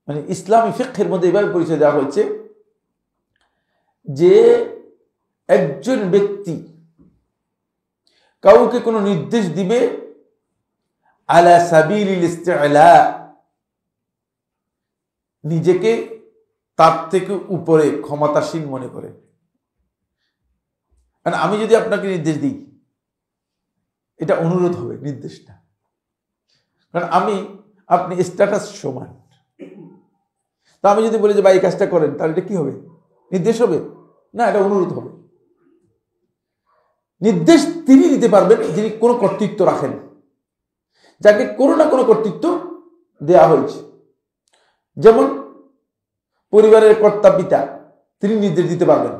মানে ইসলামী ফিকহের মধ্যে এভাবে পরিচয় দেওয়া হয়েছে যে একজন ব্যক্তি কাউকে কোনো নির্দেশ দিবে আলা সাবিলিল ইস্তি'লা, নিজেকে তার থেকে উপরে ক্ষমতাসীন মনে করে। কারণ আমি যদি আপনাকে নির্দেশ দিই, এটা অনুরোধ হবে, নির্দেশ না। কারণ আপনি স্ট্যাটাস সমান। তো আমি যদি বলি যে ভাই এই কাজটা করেন, তাহলে এটা কি হবে? নির্দেশ হবে না, এটা অনুরোধ হবে। নির্দেশ তিনি দিতে পারবেন যিনি কোনো কর্তৃত্ব রাখেন, যাকে কোনো না কোনো কর্তৃত্ব দেয়া হয়েছে। যেমন পরিবারের কর্তা পিতা, তিনি নির্দেশ দিতে পারবেন।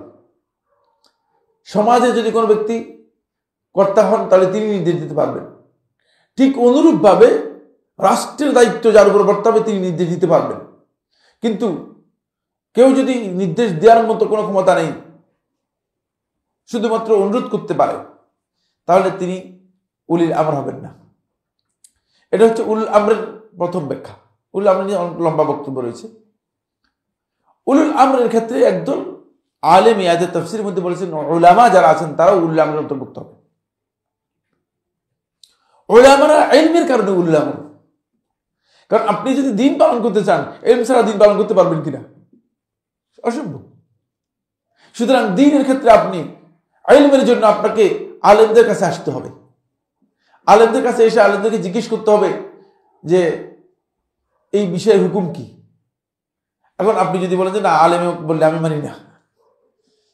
সমাজে যদি কোনো ব্যক্তি কর্তা হন, তাহলে তিনি নির্দেশ দিতে পারবেন। ঠিক অনুরূপভাবে রাষ্ট্রের দায়িত্ব যার উপর বর্তাবে হবে, তিনি নির্দেশ দিতে পারবেন। কিন্তু কেউ যদি নির্দেশ দেওয়ার মতো কোনো ক্ষমতা নেই, শুধুমাত্র অনুরোধ করতে পারে, তাহলে তিনি উলিল আমর হবেন না। এটা হচ্ছে উলুল আমরের প্রথম ব্যাখ্যা। উলুল আমর নিয়ে অনেক লম্বা বক্তব্য রয়েছে। উলুল আমরের ক্ষেত্রে একদল আলেম ইয়াদের তাফসীরের মধ্যে বলেছেন, উলামা যারা আছেন তারাও উলুল আমরের অন্তর্ভুক্ত হবে। উলামারা ইলমের কারণে উলুল আমর। কারণ আপনি যদি দিন পালন করতে চান, ইলম ছাড়া দিন পালন করতে পারবেন কিনা? অসম্ভব। সুতরাং দ্বীনের ক্ষেত্রে আপনি ইলমের জন্য আপনাকে আলেমদের কাছে আসতে হবে। আলেমদের কাছে এসে আলেমদেরকে জিজ্ঞেস করতে হবে যে এই বিষয়ের হুকুম কি। এখন আপনি যদি বলেন যে না, আলেমে বললে আমি মানি না,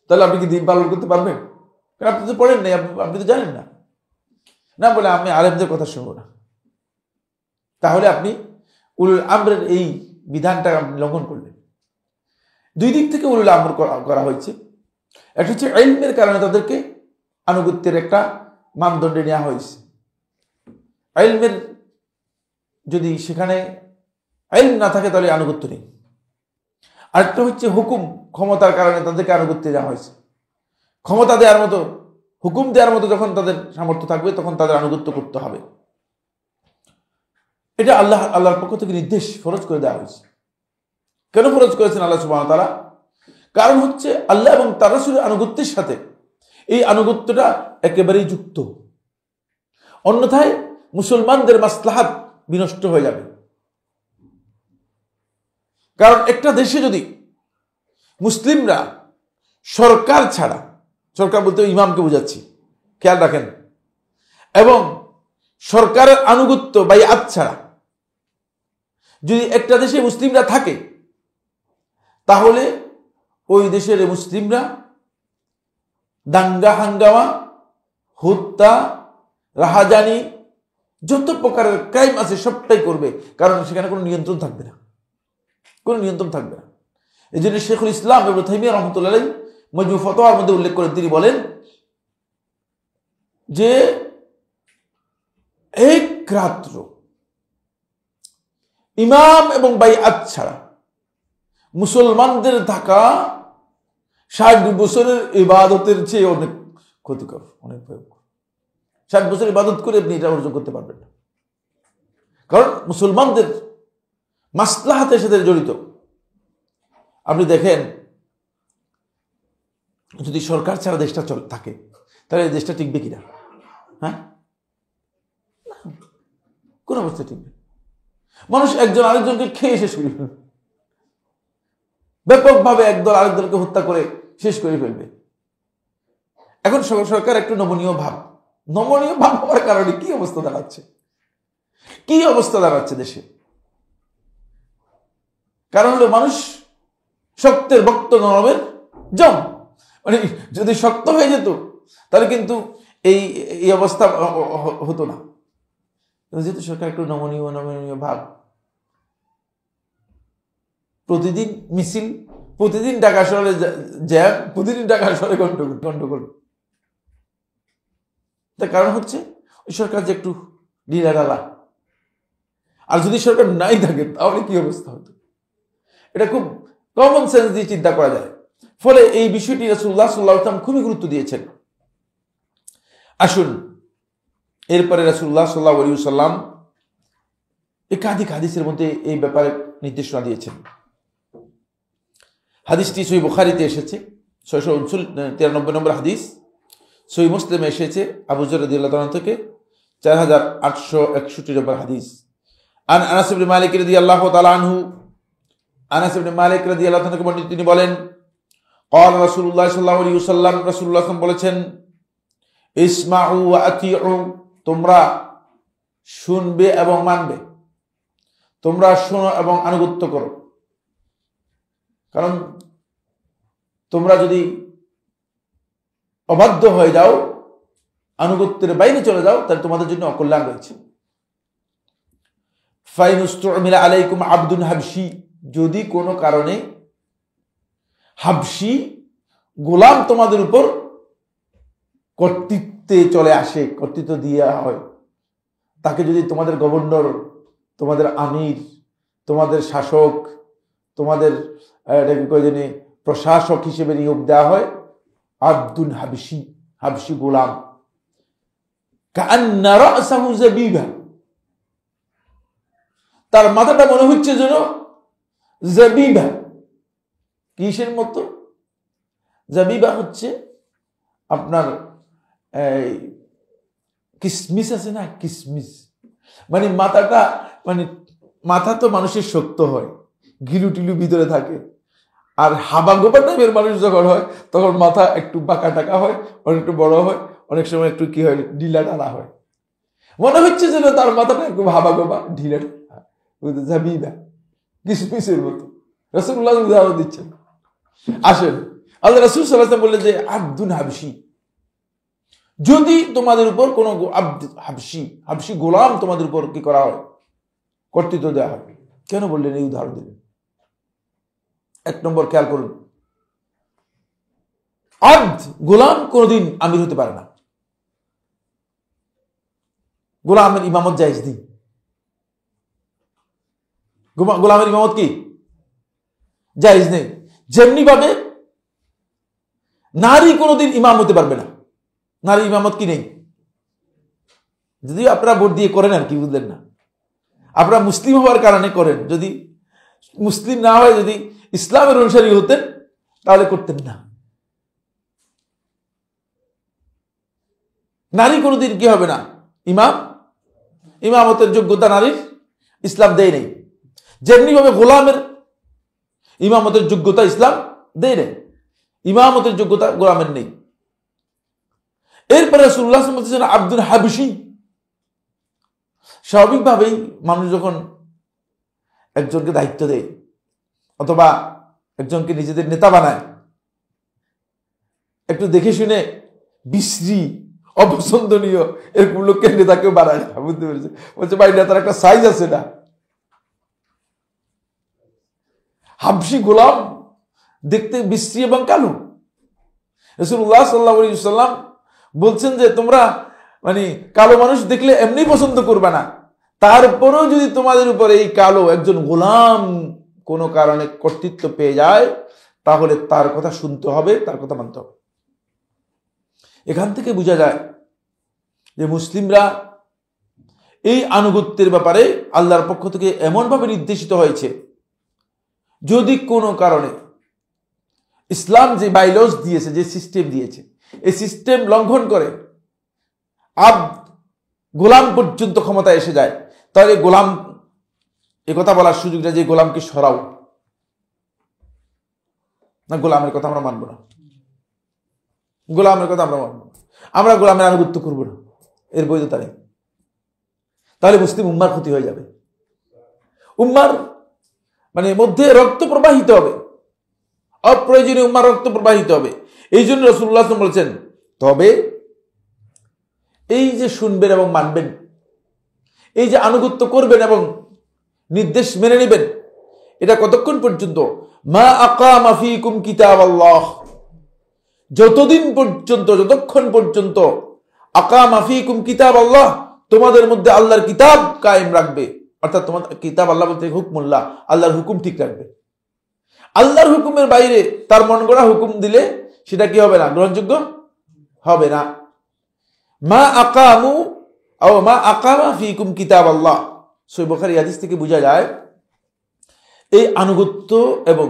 তাহলে আপনি কি দিন পালন করতে পারবেন? কারণ আপনি তো পড়েন নাই, আপনি তো জানেন না। না বলে আমি আলেমদের কথা শুনবো না, তাহলে আপনি উলুল আমরের এই বিধানটা আপনি লঙ্ঘন করলেন। দুই দিক থেকে উলুল আমর করা হয়েছে। এটা হচ্ছে ইলমের কারণে তাদেরকে আনুগত্যের একটা মানদণ্ডে নেওয়া হয়েছে। ইলমের যদি সেখানে ইলম না থাকে, তাহলে আনুগত্য নেই। আরেকটা হচ্ছে হুকুম, ক্ষমতার কারণে তাদেরকে আনুগত্য দেওয়া হয়েছে। ক্ষমতা দেওয়ার মতো, হুকুম দেওয়ার মতো যখন তাদের সামর্থ্য থাকবে, তখন তাদের আনুগত্য করতে হবে। এটা আল্লাহর পক্ষ থেকে নির্দেশ, ফরজ করে দেওয়া হয়েছে। কেন ফরজ করেছেন আল্লাহ সুবহানাহু ওয়া তাআলা? কারণ হচ্ছে আল্লাহ এবং তার রাসূলের আনুগত্যের সাথে এই আনুগত্যটা একেবারেই যুক্ত। অন্যথায় মুসলমানদের মাসলাহাত বিনষ্ট হয়ে যাবে। কারণ একটা দেশে যদি মুসলিমরা সরকার ছাড়া, সরকার বলতে ইমামকে বোঝাচ্ছি, খেয়াল রাখেন, এবং সরকারের আনুগত্য বাইআত ছাড়া যদি একটা দেশে মুসলিমরা থাকে, তাহলে ওই দেশের মুসলিমরা দাঙ্গা হাঙ্গামা, হত্যা, রাহাজানি, যত প্রকারের ক্রাইম আছে সবটাই করবে। কারণ সেখানে কোনো নিয়ন্ত্রণ থাকবে না, কোনো নিয়ন্ত্রণ থাকবে না। এই জন্য শেখুল ইসলাম ইবনে তাইমিয়া রাহমাতুল্লাহ আলাইহি মজমু ফতোয়ার মধ্যে উল্লেখ করেন, তিনি বলেন যে এক রাত্র ইমাম এবং বাইআত ছাড়া মুসলমানদের থাকা 60 বছরের ইবাদতের চেয়ে অনেক ক্ষতিকর, অনেক ভয়ঙ্কর। 60 বছর ইবাদত করে আপনি এটা অর্জন করতে পারবেন না। কারণ মুসলমানদের মাসলাহাতের সাথে জড়িত। আপনি দেখেন, যদি সরকার ছাড়া দেশটা থাকে, তাহলে দেশটা টিকবে কিনা? হ্যাঁ, কোন অবস্থায় টিকবে? মানুষ একজন আরেকজনকে খেয়ে শেষ করে ফেলবে, ব্যাপকভাবে একদল আরেকদলকে হত্যা করে শেষ করে ফেলবে। এখন সরকার একটু নমনীয় ভাব হওয়ার কারণে কি অবস্থা দাঁড়াচ্ছে, কি অবস্থা দাঁড়াচ্ছে দেশে? কারণ হলো মানুষ শক্তের ভক্ত, নরমের জম। মানে যদি শক্ত হয়ে যেত, তাহলে কিন্তু এই অবস্থা হতো না। যেহেতু সরকার একটু নমনীয় ভাব, প্রতিদিন মিছিল, প্রতিদিন ঢাকা শহরে জ্যাম, প্রতিদিন ঢাকা শহরে গন্ডগোল। তার কারণ হচ্ছে ওই সরকার যে একটু ঢিলাঢালা। আর যদি সরকার নাই থাকে, তাহলে কি অবস্থা হতো? এটা খুব কমন সেন্স দিয়ে চিন্তা করা যায়। ফলে এই বিষয়টি রাসূলুল্লাহ সাল্লাল্লাহু আলাইহি ওয়াসাল্লাম খুবই গুরুত্ব দিয়েছেন। আসুন এরপরে রাসূলুল্লাহ সাল্লাল্লাহু আলাইহি ওয়াসাল্লাম একাধিক হাদিসের মধ্যে এই ব্যাপারে নির্দেশনা দিয়েছেন। হাদিসটি সহিহ বুখারীতে এসেছে 693 নম্বর হাদিস, সহিহ মুসলিমে এসেছে আবু যর রাদিয়াল্লাহু তাআলা থেকে 4861 নম্বর হাদিস। আন আনাস ইবনে মালিক রাদিয়াল্লাহু তাআলা আনহু, আনাস ইবনে মালিক রাদিয়াল্লাহু তাআলা থেকে বর্ণিত, তিনি বলেন قال রাসূলুল্লাহ সাল্লাল্লাহু আলাইহি ওয়াসাল্লাম, রাসূলুল্লাহ বলেছেন ইসমাউ ওয়া আতিউ, তোমরা শুনবে এবং মানবে, তোমরা শোনো এবং আনুগত্য করো। কারণ তোমরা যদি অবাধ্য হয়ে যাও, আনুগত্যের বাইরে চলে যাও, তাহলে তোমাদের জন্য অকল্যাণ রয়েছে। ফাইনুস্তুমিলা আলাইকুম আবদুন হাবশি, যদি কোনো কারণে হাবশি গোলাম তোমাদের উপর কর্তৃত্বে চলে আসে, কর্তৃত্ব দিয়ে হয়, তাকে যদি তোমাদের গভর্নর, তোমাদের আমির, তোমাদের শাসক, তোমাদের প্রশাসক হিসেবে নিয়োগ দেওয়া হয়, আব্দুন হাবশি, হাবশি গোলাম, কাআন্না রাসাহু যাবিবা, তার মাথাটা মনে হচ্ছে যেন যাবিবা। কিসের মতো? যাবিবা হচ্ছে আপনার কিসমিস আছে না, কিসমিস, মানে মাথাটা, মানে মাথা তো মানুষের শক্ত হয়, গিলু টিলু ভিতরে থাকে, আর হাবা গোবা টাইপের মানুষ যখন হয় তখন মাথা একটু বাঁকা টাকা হয়, অনেকটু বড় হয়, অনেক সময় একটু কি হয়, ঢিলা টানা হয়। মনে হচ্ছে যেন তার মাথাটা একটু হাবা গোবা ঢিলা যাবিবা, কিসমিসের মতো। রাসূলুল্লাহ উদাহরণ দিচ্ছেন। আসেন, আল্লাহ রাসূল সাল্লাল্লাহু আলাইহি ওয়াসাল্লাম বললেন যে আব্দুন হাবশি, যদি তোমাদের উপর কোনো হাবশি, হাবশি গোলাম তোমাদের উপর কি করা হয়, কর্তৃত্ব দেওয়া হয়। কেন বললেন এই উদাহরণ দিলেন? এক নম্বর খেয়াল করুন, আব্দ গোলাম কোনদিন আমির হতে পারে না। গোলামের ইমামত জায়েজ নেই। গোলামের ইমামত কি জায়েজ নেই। যেমনি ভাবে নারী কোনদিন ইমাম হতে পারবে না, নারী ইমামত কি নেই। যদি আপনারা ভোট দিয়ে করেন আর কি, বুঝলেন না, আপনারা মুসলিম হওয়ার কারণে করেন, যদি মুসলিম না হয়, যদি ইসলামের অনুসারী হতেন তাহলে করতেন না। নারী কোনদিন কি হবে না ইমাম, ইমামতের যোগ্যতা নারীর ইসলাম দেয় নেই। যেমনি ভাবে গোলামের ইমামতের যোগ্যতা ইসলাম দেয় নেই, ইমামতের যোগ্যতা গোলামের নেই। এরপরে রাসূলুল্লাহ সাল্লাল্লাহু আলাইহি ওয়াসাল্লাম আব্দুল হাবশি, স্বাভাবিকভাবেই মানুষ যখন একজনকে দায়িত্ব দেয় অথবা একজনকে নিজেদের নেতা বানায়, একটু দেখে শুনে বিশ্রী, অপছন্দনীয় এরকম লোককে নেতা কেউ বানায় না। বুঝতে পেরেছে? বলছে ভাই নেতার একটা সাইজ আছে না। হাবশি গোলাম দেখতে বিশ্রী এবং কালো। রাসূলুল্লাহ সাল্লাল্লাহু আলাইহি ওয়াসাল্লাম বলছেন যে তোমরা মানে কালো মানুষ দেখলে এমনি পছন্দ করবে না, তারপরেও যদি তোমাদের উপরে এই কালো একজন গোলাম কোনো কারণে কর্তৃত্ব পেয়ে যায়, তাহলে তার কথা শুনতে হবে, তার কথা মানতে হবে। এখান থেকে বোঝা যায় যে মুসলিমরা এই আনুগত্যের ব্যাপারে আল্লাহর পক্ষ থেকে এমনভাবে নির্দেশিত হয়েছে, যদি কোনো কারণে ইসলাম যে বাইলজ দিয়েছে, যে সিস্টেম দিয়েছে, এই সিস্টেম লঙ্ঘন করে গোলাম পর্যন্ত ক্ষমতা এসে যায়, তাহলে গোলাম এ কথা বলার সুযোগ নেই যে গোলামকে সরাও না, গোলামের কথা আমরা মানবো না, গোলামের কথা আমরা মানবো না, আমরা গোলামের আনুগত্য করবো না, এর বৈধতা নেই। তাহলে মুসলিম উম্মার ক্ষতি হয়ে যাবে। উম্মার মানে মধ্যে রক্ত প্রবাহিত হবে, অপ্রয়োজনীয় উম্মার রক্ত প্রবাহিত হবে। এই জন্য রাসূলুল্লাহ সাল্লাল্লাহু আলাইহি ওয়াসাল্লাম বলেছেন, তবে এই যে শুনবেন এবং মানবেন, এই যে আনুগত্য করবেন এবং নির্দেশ মেনে নেবেন, এটা কতক্ষণ পর্যন্ত? মা আকামা ফীকুম কিতাবাল্লাহ, যতদিন পর্যন্ত, যতক্ষণ পর্যন্ত আকামা ফীকুম কিতাবাল্লাহ, তোমাদের মধ্যে আল্লাহর কিতাব কায়েম রাখবে, অর্থাৎ তোমাদের কিতাব আল্লাহ বলতে হুকমুল্লাহ, আল্লাহর হুকুম ঠিক রাখবে। আল্লাহর হুকুমের বাইরে তার মন গড়া হুকুম দিলে সেটা কি হবে না? গ্রহণযোগ্য হবে না। মা আকামু আও মা আকামা ফিকুম কিতাব আল্লাহ, সহিহ বুখারী হাদিস থেকে বোঝা যায় এই আনুগত্য এবং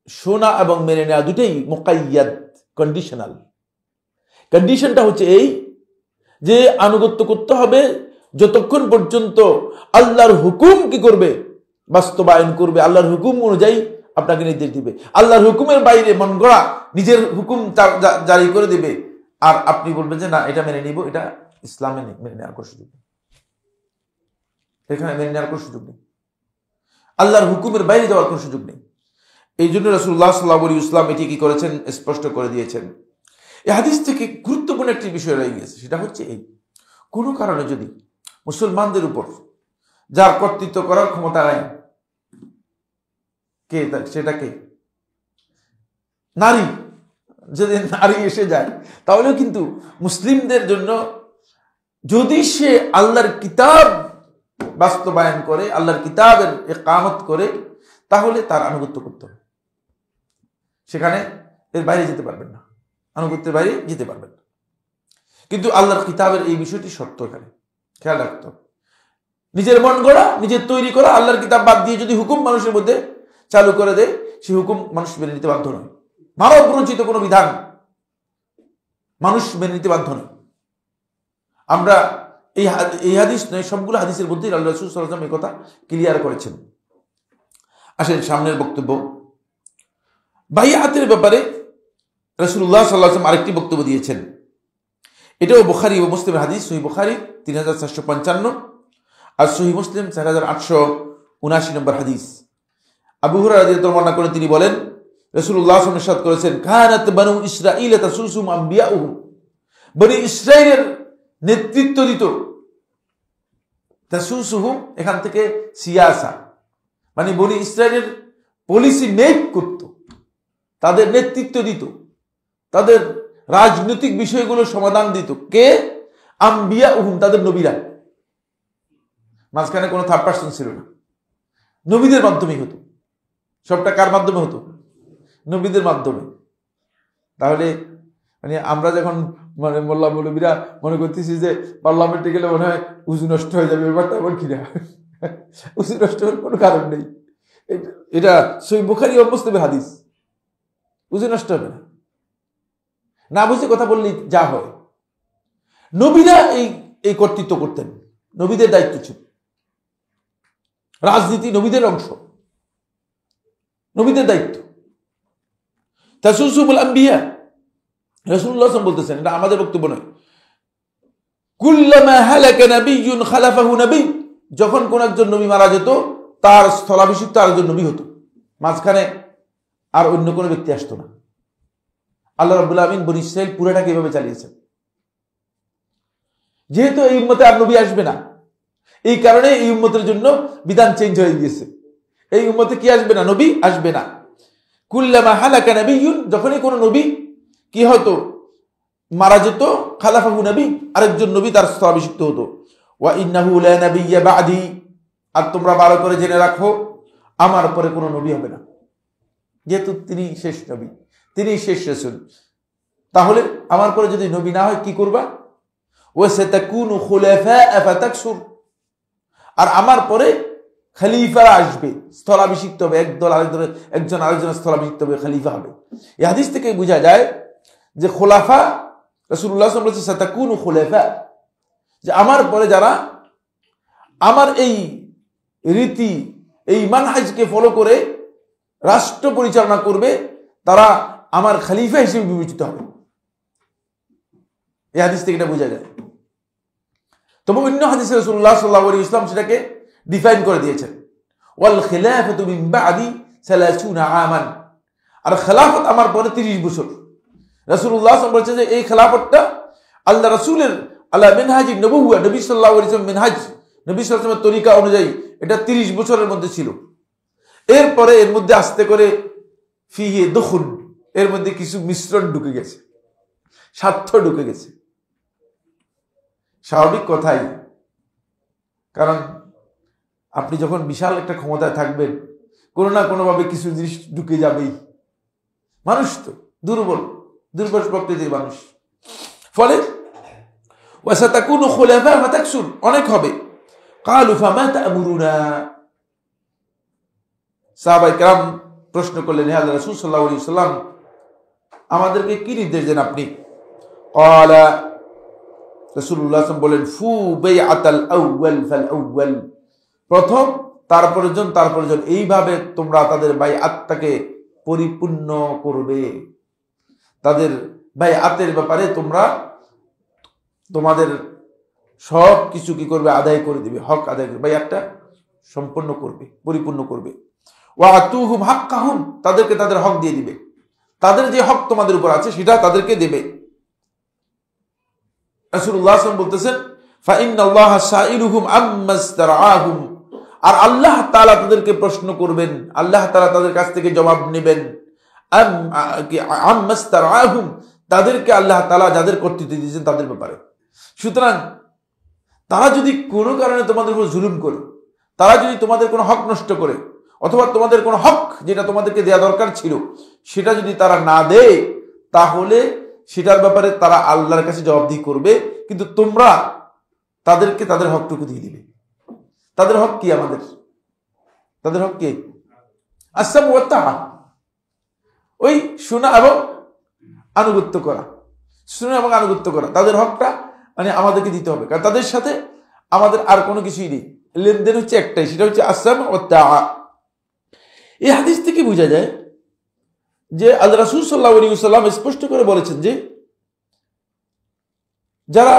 শোনা এবং মেনে নেওয়া দুটেই মুকাইয়াদ, কন্ডিশনাল। কন্ডিশনটা হচ্ছে এই যে আনুগত্য করতে হবে যতক্ষণ পর্যন্ত আল্লাহর হুকুম কি করবে, বাস্তবায়ন করবে, আল্লাহর হুকুম অনুযায়ী আপনাকে নির্দেশ দিবে। আল্লাহর হুকুমের বাইরে মন গড়া নিজের হুকুম জারি করে দিবে, আর আপনি বলবেন যে না এটা মেনে নিব, এটা ইসলামে নেই, মেনে নেওয়ার কোনো সুযোগ নেই, এখানে মেনে নেওয়ার কোনো সুযোগ নেই, আল্লাহর হুকুমের বাইরে যাওয়ার কোনো সুযোগ নেই। এই জন্য রাসূলুল্লাহ সাল্লাল্লাহু আলাইহি ওয়াসাল্লাম এটি কি করেছেন? স্পষ্ট করে দিয়েছেন। এই হাদিস থেকে গুরুত্বপূর্ণ একটি বিষয় রয়ে গিয়েছে, সেটা হচ্ছে এই, কোনো কারণে যদি মুসলমানদের উপর যার কর্তৃত্ব করার ক্ষমতা নাই, কে সেটাকে নারী, যদি নারী এসে যায় তাহলেও কিন্তু মুসলিমদের জন্য যদি সে আল্লাহর কিতাব বাস্তবায়ন করে, আল্লাহর কিতাবের ইকামত করে, তাহলে তার আনুগত্য করতে হবে। সেখানে এর বাইরে যেতে পারবেন না, আনুগত্যের বাইরে যেতে পারবেন না। কিন্তু আল্লাহর কিতাবের এই বিষয়টি সত্য, এখানে খেয়াল রাখতে হবে। নিজের মন গড়া, নিজের তৈরি করা আল্লাহর কিতাব বাদ দিয়ে যদি হুকুম মানুষের মধ্যে চালু করে দেয়, সেই হুকুম মানুষ মেনে নিতে বাধ্য নয়। মানব রচিত কোনো বিধান মানুষ মেনে নিতে বাধ্য নয়। আমরা এই হাদিস নয়, সবগুলো হাদিসের মধ্যেই আল্লাহ রাসূল সাল্লাল্লাহু আলাইহি ওয়াসাল্লাম এই কথা ক্লিয়ার করেছেন। আসেন সামনের বক্তব্য, বাইআতের ব্যাপারে রাসূলুল্লাহ সাল্লাল্লাহু আলাইহি ওয়াসাল্লাম আরেকটি বক্তব্য দিয়েছেন। এটাও বুখারী ও মুসলিমের হাদিস। সহিহ বুখারী 3455 আর সহিহ মুসলিম 4879 নম্বর হাদিস। আবু হুরায়রা রাদিয়াল্লাহু আনহু বর্ণনা করেন, তিনি বলেন রাসূলুল্লাহ সাল্লাল্লাহু আলাইহি ওয়াসাল্লাম ইরশাদ করেছেন, কানাত বানু ইসরাঈল তাসুসুম আম্বিয়াউহুম, বনি ইসরাঈলের নেতৃত্ব দিত, তাসুসুহুম এখান থেকে সিয়াসা মানে বনি ইসরাঈলের পলিসি মেক করত, তাদের নেতৃত্ব দিত, তাদের রাজনৈতিক বিষয়গুলো সমাধান দিত কে? আম্বিয়াউহুম, তাদের নবীরা। মাঝখানে কোনো থার্ড পারসন ছিল না, নবীদের মাধ্যমেই হতো সবটা। কার মাধ্যমে হতো? নবীদের মাধ্যমে। তাহলে মানে আমরা যখন মানে মোল্লা মৌলবীরা মনে করতেছি যে পার্লামেন্টে গেলে মনে হয় উজু নষ্ট হয়ে যাবে, ব্যাপারটা এমন কিনা? উজু নষ্ট হওয়ার কোনো কারণ নেই, এটা সহিহ বুখারী ও মুসলিমের হাদিস। উজু নষ্ট হবে না, না বুঝে কথা বললেই যা হয়। নবীরা এই কর্তৃত্ব করতেন, নবীদের দায়িত্ব ছিল, রাজনীতি নবীদের অংশ, নবীদের দায়িত্ব। তাসুসুমুল আম্বিয়া, রাসূলুল্লাহ সাল্লাল্লাহু আলাইহি ওয়াসাল্লাম বলতেছেন, এটা আমাদের বক্তব্য নয়। কুল্লামা হালাকা নাবিয়্যুন খালাফাহু নবী, যখন কোন একজন নবী মারা যেত তার স্থলাভিষিক্ত আরেকজন নবী হতো, মাঝখানে আর অন্য কোনো ব্যক্তি আসতো না। আল্লাহ রাব্বুল আলামিন বনী ইসরাইল পুরোটাকে এভাবে চালিয়েছেন। যেহেতু এই উম্মতে আর নবী আসবে না, এই কারণে এই উম্মতের জন্য বিধান চেঞ্জ হয়ে গিয়েছে। এই উম্মতে কি আসবে না? নবী আসবে না। কুল্লামা হালাকা নাবিয়্যুন, যখনই কোনো নবী কি হতো মারা যেত, খালাফাহু নবী, আরেকজন নবী তার স্থলাভিষিক্ত হতো। ওয়া ইন্নাহু লা নাবিয়্যা বা'দি, আর তোমরা ভালো করে জেনে রাখো আমার পরে কোনো নবী হবে না। যেহেতু তিনি শেষ নবী, তিনি শেষ রাসূল, তাহলে আমার পরে যদি নবী না হয় কি করবা? ওয়া সাতাকুনু খুলাফা ফাতাকসুর, আর আমার পরে খলিফারা আসবে, স্থলাভিষিক্ত হবে, একজন আরেকজনের স্থলাভিষিক্ত হবে, খলিফা হবে। এই হাদিস থেকে বোঝা যায় যে খোলাফা, রাসূলুল্লাহ সাল্লাল্লাহু আলাইহি ওয়াসাল্লাম বলেছেন সাতাকুনু খুলাফা, যে আমার পরে যারা আমার এই রীতি, এই মানহাজকে ফলো করে রাষ্ট্র পরিচালনা করবে, তারা আমার খলিফা হিসেবে বিবেচিত হবে। এই হাদিস থেকে এটা বোঝা যায়। তবে অন্য হাদিসে রাসূলুল্লাহ সাল্লাল্লাহু আলাইহি ওয়াসাল্লাম সেটাকে ডিফাইন করে দিয়েছেন, ওয়াল খিলাফাতু মিন বা'দি 30 আমান, আর খেলাফত আমার পরে 30 বছর। রাসূলুল্লাহ সাল্লাল্লাহু আলাইহি ওয়াসাল্লাম বলেছেন যে এই খেলাফতটা আল্লাহ রাসূলের আলা মিনহাজি নবুওয়া, নবী সাল্লাল্লাহু আলাইহি ওয়াসাল্লাম মিনহাজ, নবী সাল্লাল্লাহু আলাইহি ওয়াসাল্লামের তরিকা অনুযায়ী এটা 30 বছরের মধ্যে ছিল। এরপরে এর মধ্যে আস্তে করে ফিহি দুখুল, এর মধ্যে কিছু মিশ্রণ ঢুকে গেছে, স্বার্থ ঢুকে গেছে। স্বাভাবিক কথাই, কারণ আপনি যখন বিশাল একটা ক্ষমতায় থাকবেন, কোনো না কোনোভাবে কিছু জিনিস ঢুকে যাবেই। মানুষ তো দুর্বল প্রকৃতির মানুষ। ফলে ওয়াসাতাকুনু খুলাফা ফাতাকসুর, অনেক হবে। ক্বালু ফামা তা'মুরুনা, সাহাবায়ে কেরাম প্রশ্ন করলেন, হে আল্লাহর রাসূল সাল্লাল্লাহু আলাইহি ওয়াসাল্লাম, আমাদেরকে কি নির্দেশ দেন আপনি? ক্বালা, রাসূলুল্লাহ সাল্লাল্লাহু আলাইহি ওয়াসাল্লাম বলেন, ফু বাইআতাল আউয়াল ফাল আউয়াল, প্রথম তারপরে জন, এইভাবে তোমরা তাদের বাইআতটাকে পরিপূর্ণ করবে। তাদের বাইআতের ব্যাপারে তোমরা তোমাদের সব কিছু কি করবে? আদায় করে দিবে, হক আদায় করবে, বাইআতটা সম্পূর্ণ করবে, পরিপূর্ণ করবে। ওয়া আতুহুম হাক্কাহুম, তাদেরকে তাদের হক দিয়ে দিবে, তাদের যে হক তোমাদের উপর আছে সেটা তাদেরকে দেবে। রাসূলুল্লাহ সাল্লাল্লাহু আলাইহি ওয়াসাল্লাম বলতেছেন, ফা ইন্নাল্লাহা সাইলুহুম আম্মাস্তারআহুম, আর আল্লাহ তাআলা তাদেরকে প্রশ্ন করবেন, আল্লাহ তাআলা তাদের কাছ থেকে জবাব নেবেন। আম্মাস্তারআহুম, তাদেরকে আল্লাহ তাআলা যাদের কর্তৃত্ব দিয়েছেন তাদের ব্যাপারে। সুতরাং তারা যদি কোনো কারণে তোমাদের উপর জুলুম করে, তারা যদি তোমাদের কোনো হক নষ্ট করে, অথবা তোমাদের কোনো হক যেটা তোমাদেরকে দেয়া দরকার ছিল সেটা যদি তারা না দেয়, তাহলে সেটার ব্যাপারে তারা আল্লাহর কাছে জবাবদিহি করবে। কিন্তু তোমরা তাদেরকে তাদের হকটুকু দিয়ে দিবে। তাদের হক কি? আমাদের তাদের হক কি? আসসামু ওয়াত তাআ, ওই শোনা এবং আনুগত্য করা, শোনা এবং আনুগত্য করা। তাদের হকটা মানে আমাদেরকে দিতে হবে, কারণ তাদের সাথে আমাদের আর কোনো কিছুই নেই, লেনদেন হচ্ছে একটাই, সেটা হচ্ছে আসসামু ওয়াত তাআ। এই হাদিস থেকে বোঝা যায় যে আল্লাহ রাসূল সাল্লাল্লাহু আলাইহি ওয়াসাল্লাম স্পষ্ট করে বলেছেন যে যারা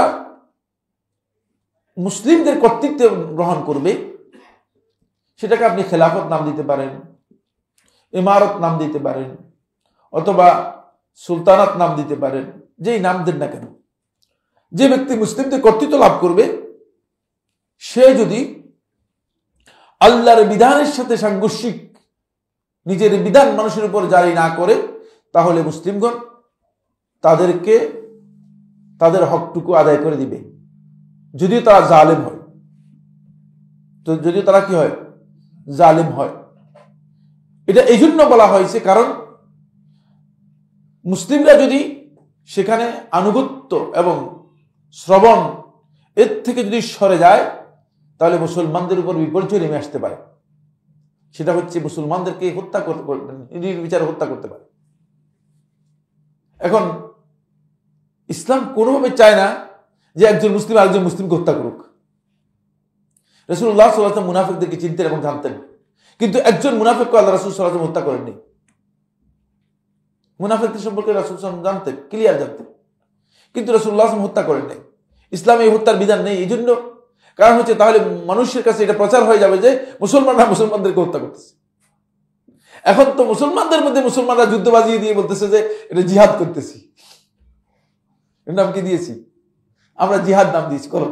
মুসলিমদের কর্তৃত্ব গ্রহণ করবে সেটাকে আপনি খেলাফত নাম দিতে পারেন, ইমারত নাম দিতে পারেন, অথবা সুলতানাত নাম দিতে পারেন, যেই নাম দেন না কেন, যে ব্যক্তি মুসলিমদের কর্তৃত্ব লাভ করবে সে যদি আল্লাহর বিধানের সাথে সাংঘর্ষিক নিজের বিধান মানুষের উপর জারি না করে, তাহলে মুসলিমগণ তাদেরকে তাদের হকটুকু আদায় করে দিবে, যদিও তারা জালেম হয়। তো যদিও তারা কি হয়? জালেম হয়। এটা এই জন্য বলা হয়েছে কারণ মুসলিমরা যদি সেখানে আনুগত্য এবং শ্রবণ এর থেকে যদি সরে যায়, তাহলে মুসলমানদের উপর বিপর্যয় নেমে আসতে পারে। সেটা হচ্ছে মুসলমানদেরকে হত্যা করতে, নির্বিচারে হত্যা করতে পারে। এখন ইসলাম কোনোভাবে চায় না যে একজন মুসলিম আরেকজন মুসলিমকে হত্যা করুক। রাসূলুল্লাহ সাল্লাল্লাহু আলাইহি ওয়াসাল্লাম মুনাফিকদেরকে চিনতেন এবং জানতেন, কিন্তু একজন মুনাফিককে আল্লাহ রাসূল সাল্লাল্লাহু আলাইহি ওয়াসাল্লাম হত্যা করেননি। মুনাফিকদের সম্পর্কে রাসূল সাল্লাল্লাহু আলাইহি ওয়াসাল্লাম জানতেন, ক্লিয়ার জানতেন, কিন্তু রাসূলুল্লাহ সাল্লাল্লাহু আলাইহি ওয়াসাল্লাম হত্যা করেন নাই। ইসলামে এই হত্যার বিধান নেই। এই জন্য কারণ হচ্ছে তাহলে মানুষের কাছে এটা প্রচার হয়ে যাবে যে মুসলমানরা মুসলমানদেরকে হত্যা করতেছে। এখন তো মুসলমানদের মধ্যে মুসলমানরা যুদ্ধ বাজিয়ে দিয়ে বলতেছে যে এটা জিহাদ করতেছি। এর নাম কি দিয়েছি আমরা? জিহাদ নাম দিয়েছি। করো,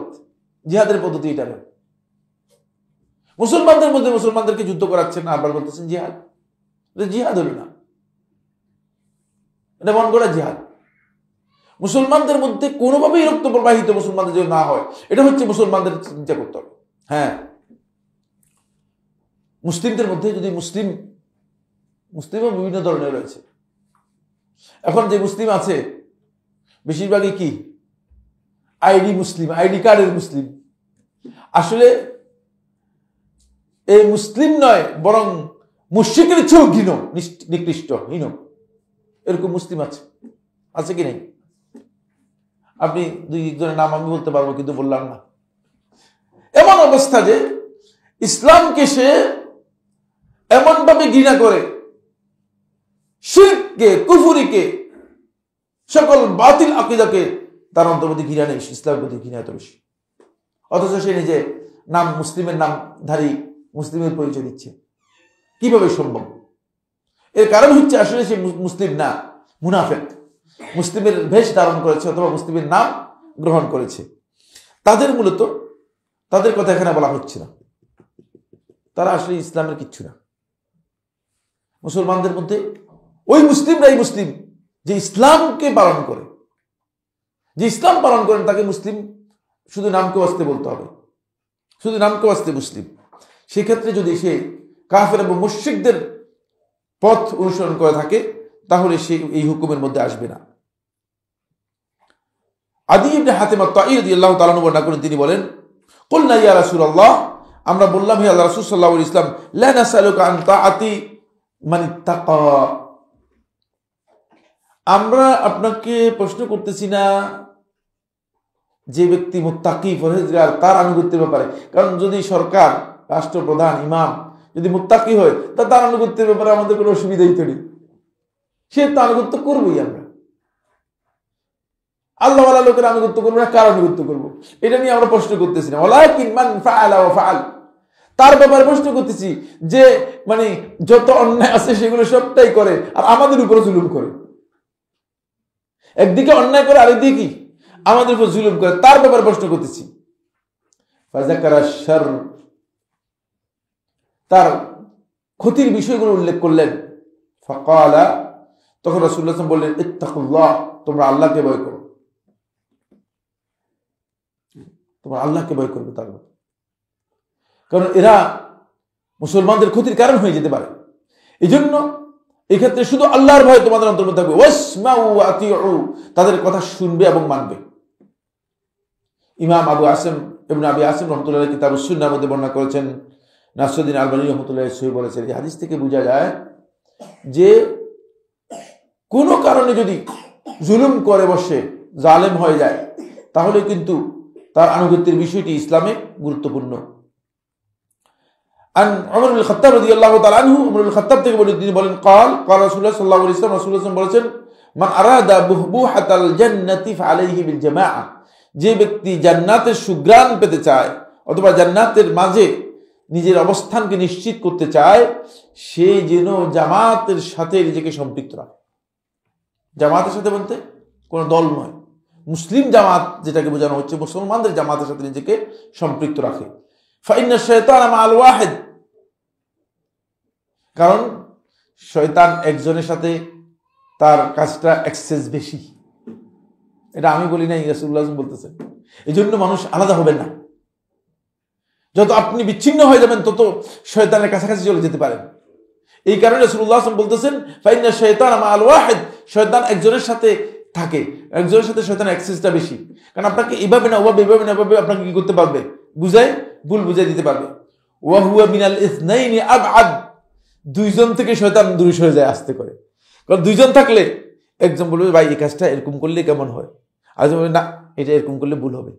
জিহাদের পদ্ধতি এটা নয়। মুসলমানদের মধ্যে মুসলমানদেরকে যুদ্ধ করাচ্ছেন না, আবার বলতেছেন জিহাদ। এটা জিহাদ হলো না, এটা মন করা জিহাদ। মুসলমানদের মধ্যে কোনোভাবেই রক্ত প্রবাহিত মুসলমানদের যদি না হয়, এটা হচ্ছে মুসলমানদের চিন্তা করতে হবে। হ্যাঁ, মুসলিমদের মধ্যে যদি মুসলিমও বিভিন্ন ধরনের রয়েছে। এখন যে মুসলিম আছে বেশিরভাগই কি আইডি মুসলিম, আইডি কার্ডের মুসলিম। আসলে এই মুসলিম নয়, বরং মুশরিকের চেয়েও ঘৃণ, নিকৃষ্ট, হীন, এরকম মুসলিম আছে। আছে কি নেই? আপনি দুই একজনের নাম আমি বলতে পারবো, কিন্তু বললাম না। এমন অবস্থা যে ইসলামকে সে এমন ভাবে ঘৃণা করে, শিরককে, কুফরিকে, সকল বাতিল আকীদাকে তার অন্তর্গত ঘৃণা নেই, ইসলামের প্রতি ঘৃণা এত বেশি। অথচ সে নিজে নাম মুসলিমের নামধারী, মুসলিমের পরিচয় দিচ্ছে। কিভাবে সম্ভব? এর কারণ হচ্ছে আসলে সে মুসলিম না, মুনাফিক। মুসলিমের বেশ ধারণ করেছে অথবা মুসলিমের নাম গ্রহণ করেছে। তাদের মূলত তাদের কথা এখানে বলা হচ্ছে না। তারা আসলে ইসলামের কিচ্ছু না। মুসলমানদের মধ্যে ওই মুসলিমরাই মুসলিম যে ইসলামকে পালন করে, যে ইসলাম পালন করেন তাকে মুসলিম শুধু নামকে ওয়াস্তে বলতে হবে, শুধু নামকে ওয়াস্তে মুসলিম। সেক্ষেত্রে যদি সে কাফের এবং মুশরিকদের পথ অনুসরণ করে থাকে, তাহলে সে এই হুকুমের মধ্যে আসবে না। আদি ইবনে হাতিম আত-তাঈ রাদিয়াল্লাহু তাআলা বর্ণনা করেন, তিনি বলেন, কুলনা ইয়া রাসূলুল্লাহ, আমরা বললাম হে আল্লাহর রাসূল সাল্লাল্লাহু আলাইহি ওয়াসাল্লাম, লা নাসআলুকা আন তাআতি মান ইত্তাকা, আমরা আপনাকে প্রশ্ন করতেছি না যে ব্যক্তি মুত্তাকি পরহেজগার তার আনুগত্যের ব্যাপারে। কারণ যদি সরকার, রাষ্ট্রপ্রধান, ইমাম যদি মুত্তাকি হয়, তার আনুগত্যের ব্যাপারে আমাদের কোনো অসুবিধাই তো নেই, সে তো আনুগত্য করবোই। আমরা আল্লাহ ওয়ালা লোকের আনুগত্য করবো না, কার আনুগত্য করবো, এটা নিয়ে আমরা প্রশ্ন করতেছি না। ওয়ালাকিন মান ফাআলা ওয়া ফাআল, তার ব্যাপারে প্রশ্ন করতেছি যে মানে যত অন্যায় আছে সেগুলো সবটাই করে আর আমাদের উপরে জুলুম করে। একদিকে অন্যায় করে, আরেকদিকে কি আমাদের উপর জুলুম করে, তার ব্যাপারে প্রশ্ন করতেছি। ফাযাকারা শার, তার ক্ষতির বিষয়গুলো উল্লেখ করলেন। ফাকালা, তখন রাসূলুল্লাহ সাল্লাল্লাহু আলাইহি ওয়াসাল্লাম বললেন, ইত্তাকুল্লাহ, তোমরা আল্লাহকে ভয় করো, তোমরা আল্লাহকে ভয় করবে। তার কারণ এরা মুসলমানদের ক্ষতির কারণ হয়ে যেতে পারে। এই জন্য এই ক্ষেত্রে শুধু আল্লাহর ভয় তোমাদের অন্তর্ভুক্ত থাকবে। ওয়াসমাউ ওয়া আতিউ, তাদের কথা শুনবে এবং মানবে। ইমাম আবু আসিম ইবনে আবি আসিম রাহমাতুল্লাহ আলাইহি কিতাবুস সুন্নাহর মধ্যে বর্ণনা করেছেন, নাসরুদ্দিন আলবানী রাহমাতুল্লাহ আলাইহি সহিহ বলেছেন, এই হাদিস থেকে বোঝা যায় যে কোনো কারণে যদি জুলুম করে বসে, জালেম হয়ে যায়, তাহলে কিন্তু তার আনুগত্যের বিষয়টি ইসলামে গুরুত্বপূর্ণ। আন ওমর ইবনে খাত্তাব রাদিয়াল্লাহু তাআলা আনহু, ওমর ইবনে খাত্তাব থেকে বলেন, তিনি বলেন, قال রাসূলুল্লাহ সাল্লাল্লাহু আলাইহি ওয়াসাল্লাম, রাসূলুল্লাহ সাল্লাল্লাহু আলাইহি ওয়াসাল্লাম বলেছেন, মান আরাদা বুহবুহাতাল জান্নাতি ফাআলাইহি বিল জামাআ, যে ব্যক্তি জান্নাতের সুঘ্রাণ পেতে চায় অথবা জান্নাতের মাঝে নিজের অবস্থানকে নিশ্চিত করতে চায়, সে যেন জামাতের সাথে নিজেকে সম্পৃক্ত রাখে। জামাতের সাথে বলতে কোন দল নয়, মুসলিম জামাত যেটাকে বোঝানো হচ্ছে, মুসলমানদের জামাতের সাথে নিজেকে সম্পৃক্ত রাখে। ফাইন্না শাইতানা মাআল ওয়াহিদ, কারণ শয়তান একজনের সাথে তার কাজটা এক্সেস বেশি। এটা আমি বলি নাই, রাসূলুল্লাহ বলতেছেন। এই জন্য মানুষ আলাদা হবেন না। যত আপনি বিচ্ছিন্ন হয়ে যাবেন, তত শয়তানের কাছাকাছি চলে যেতে পারেন। এই কারণে রাসূলুল্লাহ বলতেছেন, ফাইন্না শাইতানা মাআল ওয়াহিদ, শয়তান একজনের সাথে থাকে, একজনের সাথে শয়তানের অ্যাক্সেসটা বেশি। কারণ আপনাকে এভাবে না ওভাবে, এভাবে না এভাবে আপনাকে কি করতে পারবে, বুঝায়, ভুল বুঝাই দিতে পারবে। ওয়া হুয়া মিনাল ইসনাইনি আবআদ, দুইজন থেকে শয়তান দূরে সরে যায় আস্তে করে। কারণ দুইজন থাকলে একজন বলবে, ভাই এই কাজটা এরকম করলে কেমন হয়, আর বলবে না এটা এরকম করলে ভুল হবে।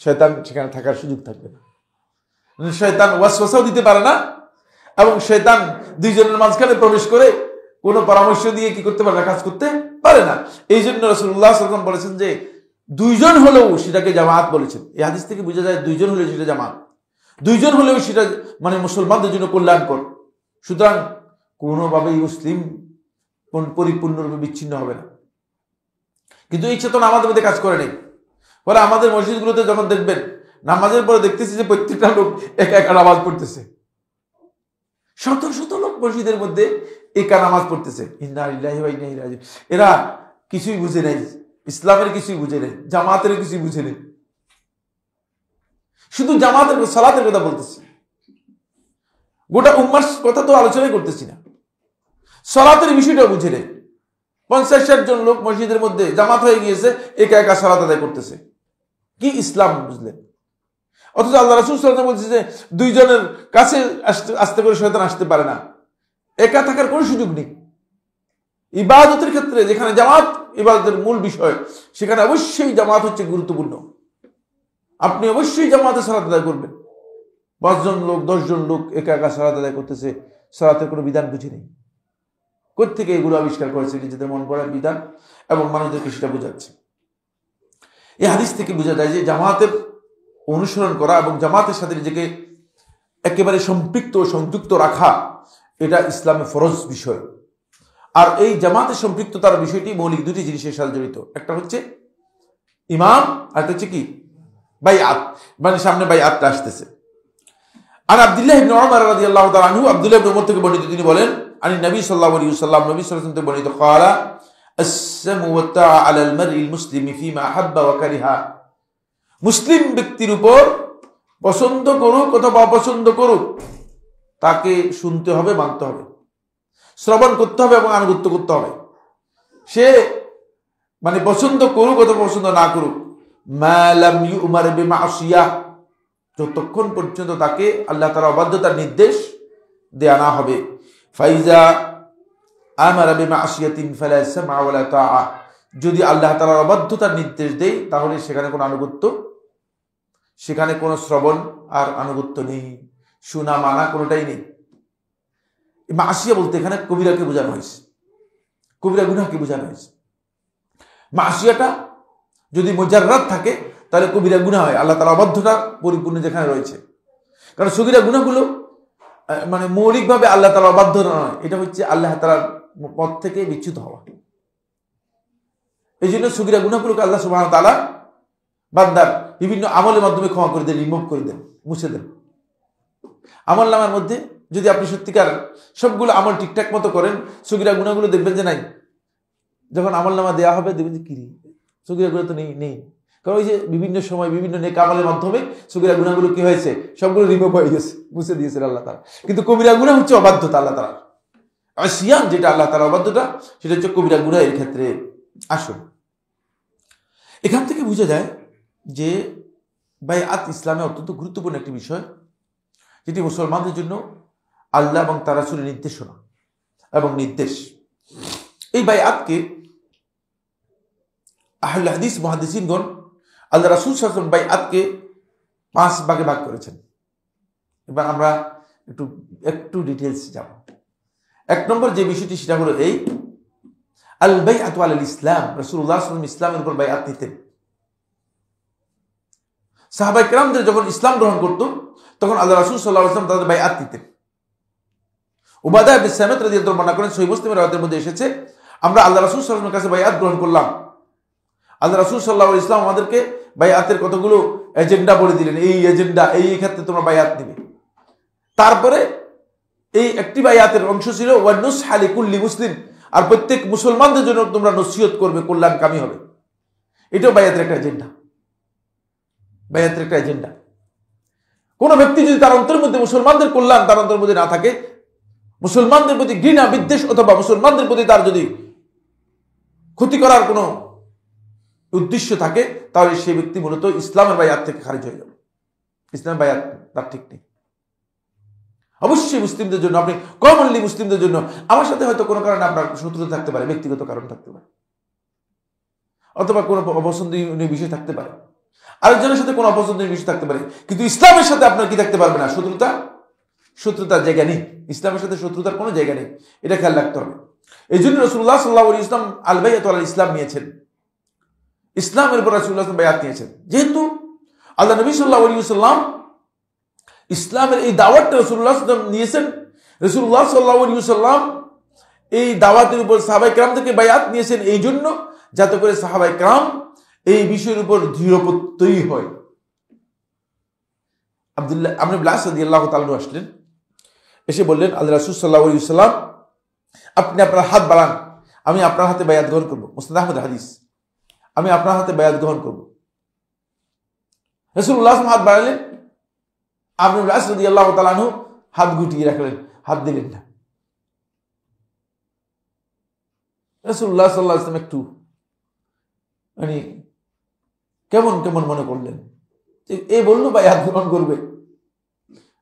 শয়তান সেখানে থাকার সুযোগ থাকবে না। শয়তান ওয়াসওয়াসাও দিতে পারে না, এবং শয়তান দুইজনের মাঝখানে প্রবেশ করে কোনো পরামর্শ দিয়ে কি করতে পারে না, কাজ করতে পারে না। এই জন্য রাসূলুল্লাহ সাল্লাল্লাহু আলাইহি ওয়াসাল্লাম বলেছেন যে দুইজন হলেও সেটাকে জামাত বলেছেন। এই হাদিস থেকে বোঝা যায় দুইজন হলেও সেটা জামাত, দুইজন হলেও সেটা মানে মুসলমানদের জন্য কল্যাণকর। সুতরাং কোনোভাবেই মুসলিম পরিপূর্ণরূপে বিচ্ছিন্ন হবে না। কিন্তু এই চেতনা আমাদের মধ্যে কাজ করে নেই। পরে আমাদের মসজিদগুলোতে যখন দেখবেন, নামাজের পরে দেখতেছি যে প্রত্যেকটা লোক একা একা নামাজ পড়তেছে, শত শত লোক মসজিদের মধ্যে একা নামাজ পড়তেছে। ইন্না লিল্লাহি ওয়া ইন্না ইলাইহি রাজিউন। এরা কিছুই বুঝে নাই, ইসলামের কিছুই বুঝে নেই, জামাতের কিছুই বুঝে নেই। শুধু জামাতের সালাতের কথা বলতেছি, গোটা উম্মার কথা তো আলোচনাই করতেছি না। সালাতের বিষয়টাও বুঝে নেই। 50-60 জন লোক মসজিদের মধ্যে জামাত হয়ে গিয়েছে, একা একা সালাত আদায় করতেছে। কি ইসলাম বুঝলেন? অথচ আল্লাহ রাসূল সাল্লাল্লাহু আলাইহি ওয়াসাল্লাম বলছে যে দুইজনের কাছে আসতে করে শয়তান আসতে পারে না, একা থাকার কোনো সুযোগ নেই। ইবাদতের ক্ষেত্রে যেখানে জামাত ইবাদতের মূল বিষয়, সেখানে অবশ্যই জামাত হচ্ছে গুরুত্বপূর্ণ। আপনি অবশ্যই জামাতে সালাত আদায় করবেন। 5 জন লোক 10 জন লোক একা একা সালাত আদায় করতেছে, সালাতের কোনো বিধান বুঝে নেই। কোত্থেকে এগুলো আবিষ্কার করেছে? নিজেদের মন গড়া বিধান, এবং মানুষদেরকে সেটা বোঝাচ্ছে। এই হাদিস থেকে বোঝা যায় যে জামাতের অনুসরণ করা এবং জামাতের সাথে নিজেকে একেবারে সম্পৃক্ত সংযুক্ত রাখা, এটা ইসলামে ফরজ বিষয়। আর এই জামাতের সম্পৃক্ততার বিষয়টি মৌলিক দুটি জিনিসের সাথে জড়িত। একটা হচ্ছে ইমাম, আর একটা হচ্ছে কি বাইআত, মানে সামনে বাইআতটা আসতেছে। আর আব্দুল্লাহ ইবনে উমর রাদিয়াল্লাহু তাআলা আনহু, আব্দুল্লাহ ইবনে উমর থেকে বর্ণিত, তিনি বলেন, আনি নবী সাল্লাল্লাহু আলাইহি ওয়াসাল্লাম, নবী সাল্লাল্লাহু আলাইহি ওয়াসাল্লাম থেকে বর্ণিত, ক্বালা আসসামু ওয়া তাআ আলাল মারইল মুসলিমি ফিমা আহাব্বা ওয়া কারিহা, মুসলিম ব্যক্তির উপর পছন্দ করুক অথবা অপছন্দ করুক, তাকে শুনতে হবে, মানতে হবে, শ্রবণ করতে হবে এবং আনুগত্য করতে হবে। সে মানে পছন্দ করুক অথবা পছন্দ না করুক, মা লাম ইউমার বিমাসিয়াহ, যতক্ষণ পর্যন্ত তাকে আল্লাহ তাআলার অবাধ্যতার নির্দেশ দেয়া না হবে। ফাইজা আমারা বিমাসিয়াতিন ফালা সামআ ওয়ালা তাআ, যদি আল্লাহ তাআলার অবাধ্যতার নির্দেশ দেয় তাহলে সেখানে কোনো আনুগত্য, সেখানে কোনো শ্রবণ আর আনুগত্য নেই, শোনা মানা কোনোটাই নেই। মাসিয়া বলতে এখানে কবিরাকে বোঝানো হয়েছে, কবিরা গুনাহকে বোঝানো হয়েছে। মাসিয়াটা যদি মুজাররাদ থাকে তাহলে কবিরা গুনাহ হয়, আল্লাহ তাআলার অবাধ্যতা পরিপূর্ণ যেখানে রয়েছে। কারণ সগীরা গুনাহগুলো মানে মৌলিকভাবে আল্লাহ তাআলার অবাধ্যতা নয়, এটা হচ্ছে আল্লাহ তাআলার পথ থেকে বিচ্যুত হওয়া। এই জন্য সগীরা গুনাহগুলোকে আল্লাহ সুবহানাহু ওয়া তাআলা বান্দার বিভিন্ন আমলের মাধ্যমে ক্ষমা করে দেন, রিমুভ করে দেন, মুছে দেন। আমল নামার মধ্যে যদি আপনি সত্যিকার সবগুলো আমল ঠিকঠাক মতো করেন, সগীরা গুনাহগুলো দেখবেন যে নাই। যখন আমল নামা দেওয়া হবে দেখবেন যে কি সগীরা গুনাহ তো নেই। কারণ ওই যে বিভিন্ন সময় বিভিন্ন নেক আমলের মাধ্যমে সগীরা গুনাহগুলো কি হয়েছে, সবগুলো রিমুভ হয়ে গেছে, মুছে দিয়েছেন আল্লাহ তাআলা। কিন্তু কবিরা গুনাহ হচ্ছে অবাধ্যতা আল্লাহ তাআলা, আর সিয়াম যেটা আল্লাহ তাআলার অবাধ্যতা, সেটা হচ্ছে কবিরা গুনাহ। এর ক্ষেত্রে আসুন, এখান থেকে বোঝা যায় যে বাইআত ইসলামে অত্যন্ত গুরুত্বপূর্ণ একটি বিষয়, যেটি মুসলমানদের জন্য আল্লাহ এবং তার রাসূলের নির্দেশনা এবং নির্দেশ। এই বাইআতকে আহলে হাদিস মুহাদ্দিসিনগণ আল্লাহ রাসূল সাল্লাল্লাহু আলাইহি ওয়াসাল্লাম বাইআতকে 5 ভাগে ভাগ করেছেন। এবার আমরা একটু ডিটেইলস যাব। 1 নম্বর যে বিষয়টি সেটা হলো এই আল বাইআতু আলাল ইসলাম। রাসূলুল্লাহ সাল্লাল্লাহু আলাইহি ওয়াসাল্লাম ইসলামের উপর বাইআত নিতেন। সাহাবায়ে কেরামদের যখন ইসলাম গ্রহণ করত তখন আল্লাহ রাসূল সাল্লাল্লাহু আলাইহি ওয়াসাল্লাম তাদের বাইআত নিতেন। উবাদা ইবনে সামিত রাদিয়াল্লাহু আনহু বর্ণনা করেন, সহিহ মুসলিমের রাওয়ায়াতের মধ্যে এসেছে, আমরা আল্লাহ রাসূল সাল্লাল্লাহু আলাইহি ওয়াসাল্লামের কাছে বাইআত গ্রহণ করলাম। আল্লাহ রাসূল সাল্লাল্লাহু আলাইহি ওয়াসাল্লাম আমাদেরকে বাইআতের কতগুলো এজেন্ডা বলে দিলেন, এই এজেন্ডা, এই ক্ষেত্রে তোমরা বাইআত নেবে। তারপরে এই একটি বাইআতের অংশ ছিল ওয়া নুসহা লিকুল্লি মুসলিম, আর প্রত্যেক মুসলমানদের জন্য তোমরা নসিহত করবে, কল্যাণকামী হবে। এটাও বাইআতের একটা এজেন্ডা, বাইআতের একটা এজেন্ডা। কোন ব্যক্তি যদি তার অন্তরের মধ্যে মুসলমানদের কল্যাণ তার অন্তরের মধ্যে না থাকে, মুসলমানদের প্রতি ঘৃণা বিদ্বেষ অথবা মুসলমানদের প্রতি তার যদি ক্ষতি করার কোনো উদ্দেশ্য থাকে, তাহলে সেই ব্যক্তি মূলত ইসলামের বাইআত থেকে খারিজ হয়ে যাবে। ইসলামের বাইআত তার ঠিক নেই। অবশ্যই মুসলিমদের জন্য, আপনি কমনলি মুসলিমদের জন্য, আমার সাথে হয়তো কোনো কারণে আপনার শত্রুতা থাকতে পারে, ব্যক্তিগত কারণ থাকতে পারে, অথবা কোনো অপছন্দনীয় বিষয় থাকতে পারে, আরেকজনের সাথে কোনো অপছন্দনীয় বিষয় থাকতে পারে, কিন্তু ইসলামের সাথে আপনার কি থাকতে পারবে না? শত্রুতার জায়গা নেই। ইসলামের সাথে শত্রুতার কোনো জায়গা নেই, এটা খেয়াল রাখতে হবে। এই জন্য রাসূলুল্লাহ সাল্লাল্লাহু আলাইহি ওয়াসাল্লাম আল বাইআতু আলাল ইসলাম নিয়েছেন, ইসলামের উপর রাসূলুল্লাহ সাল্লাল্লাহু আলাইহি ওয়াসাল্লাম বাইআত নিয়েছেন। যেহেতু আল্লাহ নবী সাল্লাল্লাহু আলাইহি ওয়াসাল্লাম ইসলামের এই দাওয়াতটা রাসূলুল্লাহ সাল্লাল্লাহু আলাইহি ওয়াসাল্লাম নিয়েছেন, রাসূলুল্লাহ সাল্লাল্লাহু আলাইহি ওয়াসাল্লাম এই দাওয়াতের উপর সাহাবায়ে কেরামদেরকে বাইআত নিয়েছেন এই জন্য যাতে করে সাহাবায়ে কেরাম এই বিষয়ের উপর দৃঢ়প্রত্যয়ী হয়। আব্দুল্লাহ ইবনে আব্বাস রাদিয়াল্লাহু তাআলা আসলেন, এসে বললেন, আল্লাহ রাসূল সাল্লাল্লাহু আলাইহি ওয়াসাল্লাম আপনি আপনার হাত বাড়ান, আমি আপনার হাতে বাইআত গ্রহণ করব। মুসনাদ আহমদ হাদিস, আমি আপনার হাতে বাইআত গ্রহণ করব। রাসূলুল্লাহ হাত বাড়ালেন, ইবনে আব্বাস রাদিয়াল্লাহু তাআলা আনহু হাত গুটিয়ে রাখলেন, হাত দিলেন না। রাসূলুল্লাহ সাল্লাল্লাহু আলাইহি ওয়াসাল্লাম একটু মানে কেমন কেমন মনে করলেন, এই বললো বাইআত গ্রহণ করবে।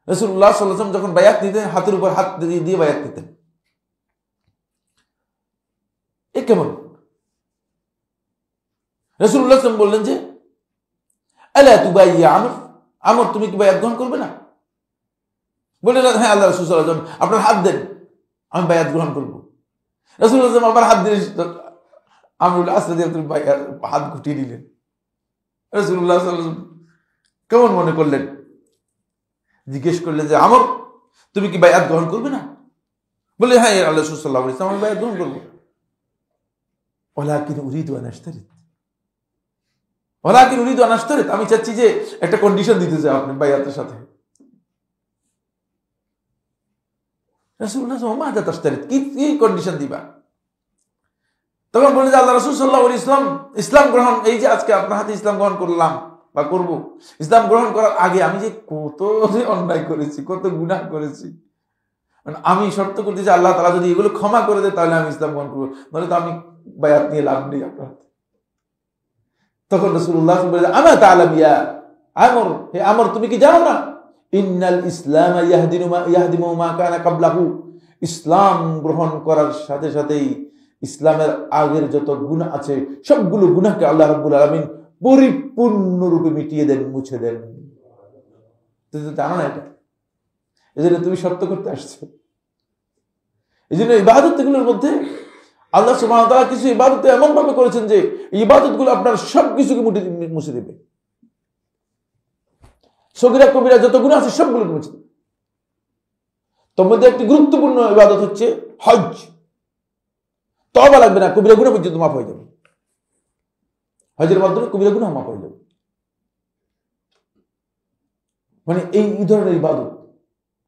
রাসূলুল্লাহ সাল্লাল্লাহু আলাইহি ওয়াসাল্লাম যখন বাইআত নিতেন, হাতের উপর হাত দিয়ে বাইআত নিতেন। এ কেমন? রাসূলুল্লাহ সাল্লাল্লাহু আলাইহি ওয়াসাল্লাম বললেন যে আলা তুবাইয়া আমর, আমর তুমি কি বাইআত গ্রহণ করবে না? বললেন হ্যাঁ আল্লাহ রাসূল সাল্লাল্লাহু আলাইহি ওয়াসাল্লাম আপনার হাত দেন, আমি বাইআত গ্রহণ করব। রাসূলুল্লাহ সাল্লাল্লাহু আলাইহি ওয়াসাল্লাম আবার হাত দিলেন, আমরুল আস রাদিয়াল্লাহু আনহু হাত গুটিয়ে দিলেন। রাসূলুল্লাহ সাল্লাল্লাহু আলাইহি ওয়াসাল্লাম কেমন মনে করলেন, জিজ্ঞেস করলেন যে আমর তুমি কি বাইআত গ্রহণ করবে না? বলে হ্যাঁ আল্লাহ রাসূল সাল্লাল্লাহু আলাইহি ওয়াসাল্লাম আমি বাইআত গ্রহণ করব। ওয়ালাকিন উরিদু আন আশতারিত, ওয়ালাকিন উরিদু আন আশতারিত, আমি চাচ্ছি যে একটা কন্ডিশন দিতে চাই আপনি বাইআতের সাথে। রাসূলুল্লাহ সাল্লাল্লাহু আলাইহি ওয়াসাল্লাম আশতারিত, কি কন্ডিশন দিবা? তখন বলে যে আল্লাহ রাসূল সাল্লাল্লাহু আলাইহি ওয়াসাল্লাম ইসলাম গ্রহণ, এই যে আজকে আপনার হাতে ইসলাম গ্রহণ করলাম বা করব, ইসলাম গ্রহণ করার আগে আমি যে কত অন্যায় করেছি, কত গুনাহ করেছি, মানে আমি শর্ত করতেছি আল্লাহ তাআলা যদি এগুলো ক্ষমা করে দেয় তাহলে আমি ইসলাম গ্রহণ করবো, নাহলে তো আমি বায়াত নিয়ে লাভ নেই আপনার। তখন রাসূলুল্লাহ বলেন, আমা তাআলাম ইয়া আমর, হে আমর তুমি কি জানো না, ইন্নাল ইসলাম ইয়াহদিমু মা কানা ক্বাবলাহু, ইসলাম গ্রহণ করার সাথে সাথেই ইসলামের আগের যত গুনাহ আছে সবগুলো গুনাহকে আল্লাহ রাব্বুল আলামিন পরিপূর্ণরূপে মিটিয়ে দেন, মুছে দেন। তুমি তো জানো না এটা, এজন্য তুমি শর্ত করতে আসছো। এজন্য ইবাদতগুলোর মধ্যে আল্লাহ সুবহানাহু ওয়া তাআলা কিছু ইবাদত এমন ভাবে করেছেন যে ইবাদতগুলো আপনার সবকিছুকে মুছে দেবে। সগীরা কবিরা যত গুনাহ আছে সবগুলোকে মুছে দেবে। তোর মধ্যে একটি গুরুত্বপূর্ণ ইবাদত হচ্ছে হজ। তওবা লাগবে না, কবিরা গুনাহ পর্যন্ত মাফ হয়ে যাবে। হজের মাধ্যমে কবিরা গুনাহ মাফ হয়ে যাবে। মানে এই ধরনের ইবাদত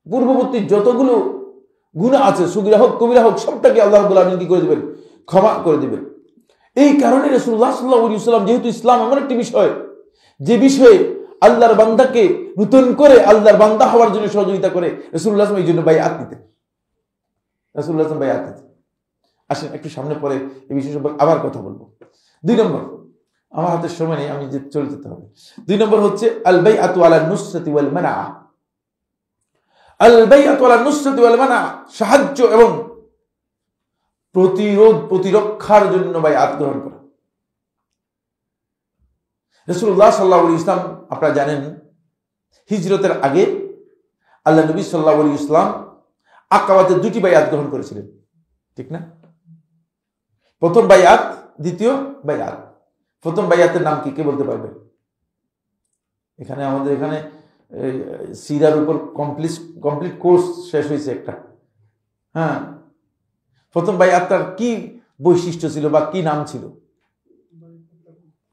পূর্ববর্তী যতগুলো গুনাহ আছে সগীরা হোক কবিরা হোক সবটাকে আল্লাহ রাব্বুল আলামিন কি করে দিবেন, ক্ষমা করে দিবেন। এই কারণে রাসূলুল্লাহ সাল্লাল্লাহু আলাইহি ওয়াসাল্লাম, যেহেতু ইসলাম এমন একটি বিষয় যে বিষয়ে আল্লাহর বান্দাকে নতুন করে আল্লাহর বান্দা হওয়ার জন্য সহযোগিতা করে, রাসূলুল্লাহ সাল্লাল্লাহু আলাইহি ওয়াসাল্লাম এই জন্য বাইআত নিতেন। রাসূলুল্লাহ সাল্লাল্লাহু আলাইহি ওয়াসাল্লাম বাইআত নিতেন। আসেন একটু সামনে পরে এই বিষয় সম্পর্কে আবার কথা বলবো। 2 নম্বর, আমার হাতে সময় নেই, আমি চলে যেতে হবে। 2 নম্বর হচ্ছে আল বাইআতু আলা নুসরাতি ওয়াল মানা। আল বাইআতু আলা নুসরাতি ওয়াল মানা, সাহায্য এবং প্রতিরক্ষার জন্য বাইআত গ্রহণ করা। রাসূলুল্লাহ সাল্লাল্লাহু আলাইহি ওয়াসাল্লাম আপনারা জানেন হিজরতের আগে আল্লাহ নবী সাল্লাল্লাহু আলাইহি ওয়াসাল্লাম আকাবাতে 2টি বাইআত গ্রহণ করেছিলেন, ঠিক না? প্রথম বাইআত, দ্বিতীয় বাইআত। প্রথম বাইআতের নাম কি কে বলতে পারবে? এখানে আমাদের এখানে সিরার উপর কমপ্লিট কোর্স শেষ হয়েছে একটা। হ্যাঁ, প্রথম বাইআতটার কি বৈশিষ্ট্য ছিল বা কি নাম ছিল?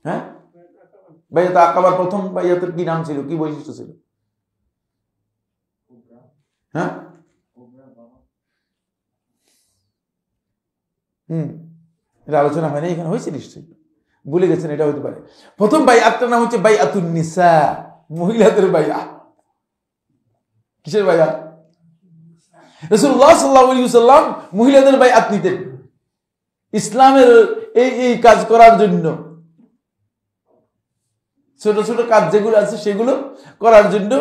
হ্যাঁ, বাইআত আকাবার প্রথম বাইআতের কি নাম ছিল, কি বৈশিষ্ট্য ছিল? হ্যাঁ, এটা আলোচনা হয় না এখানে, হয়েছে নিশ্চয়ই, ভুলে গেছেন, এটা হতে পারে। প্রথম বাইআতটার নাম হচ্ছে বাইআতুন নিসা, মহিলাদের বাইআত। কিসের বাইআত? রাসূলুল্লাহ সাল্লাল্লাহু আলাইহি ওয়াসাল্লাম মহিলাদের বাইআত নিতেন ইসলামের এই কাজ করার জন্য। ছোট ছোট কাজ যেগুলো আছে সেগুলো করার জন্য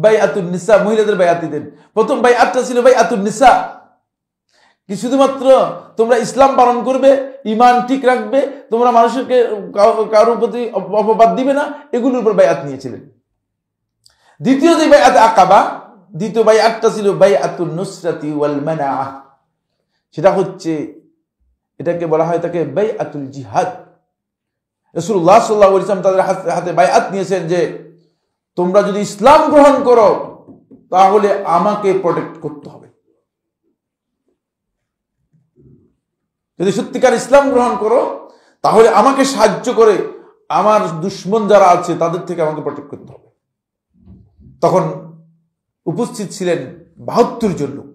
বাইআতুন নিসা, মহিলাদের বাইআত দিতেন। প্রথম বাইআতটা ছিল বাইআতুন নিসা, কি শুধুমাত্র তোমরা ইসলাম পালন করবে, ঈমান ঠিক রাখবে, তোমরা মানুষকে কারোর প্রতি অপবাদ দিবে না, এগুলোর উপর বাইআত নিয়েছিলেন। দ্বিতীয় যে বাইআত আকাবা, দ্বিতীয় বাইআতটা ছিল বাইআতুন নুসরাতি ওয়াল মানা। সেটা হচ্ছে, এটাকে বলা হয় তাকে বাইআতুল জিহাদ। রাসূলুল্লাহ সাল্লাল্লাহু আলাইহি ওয়াসাল্লাম তাদের হাতে বাইআত নিয়েছেন যে তোমরা যদি ইসলাম গ্রহণ করো তাহলে আমাকে প্রোটেক্ট করতে হবে। যদি সত্যিকার ইসলাম গ্রহণ করো তাহলে আমাকে সাহায্য করে আমার দুশমন যারা আছে তাদের থেকে আমাকে প্রোটেক্ট করতে হবে। তখন উপস্থিত ছিলেন ৭২ জন লোক,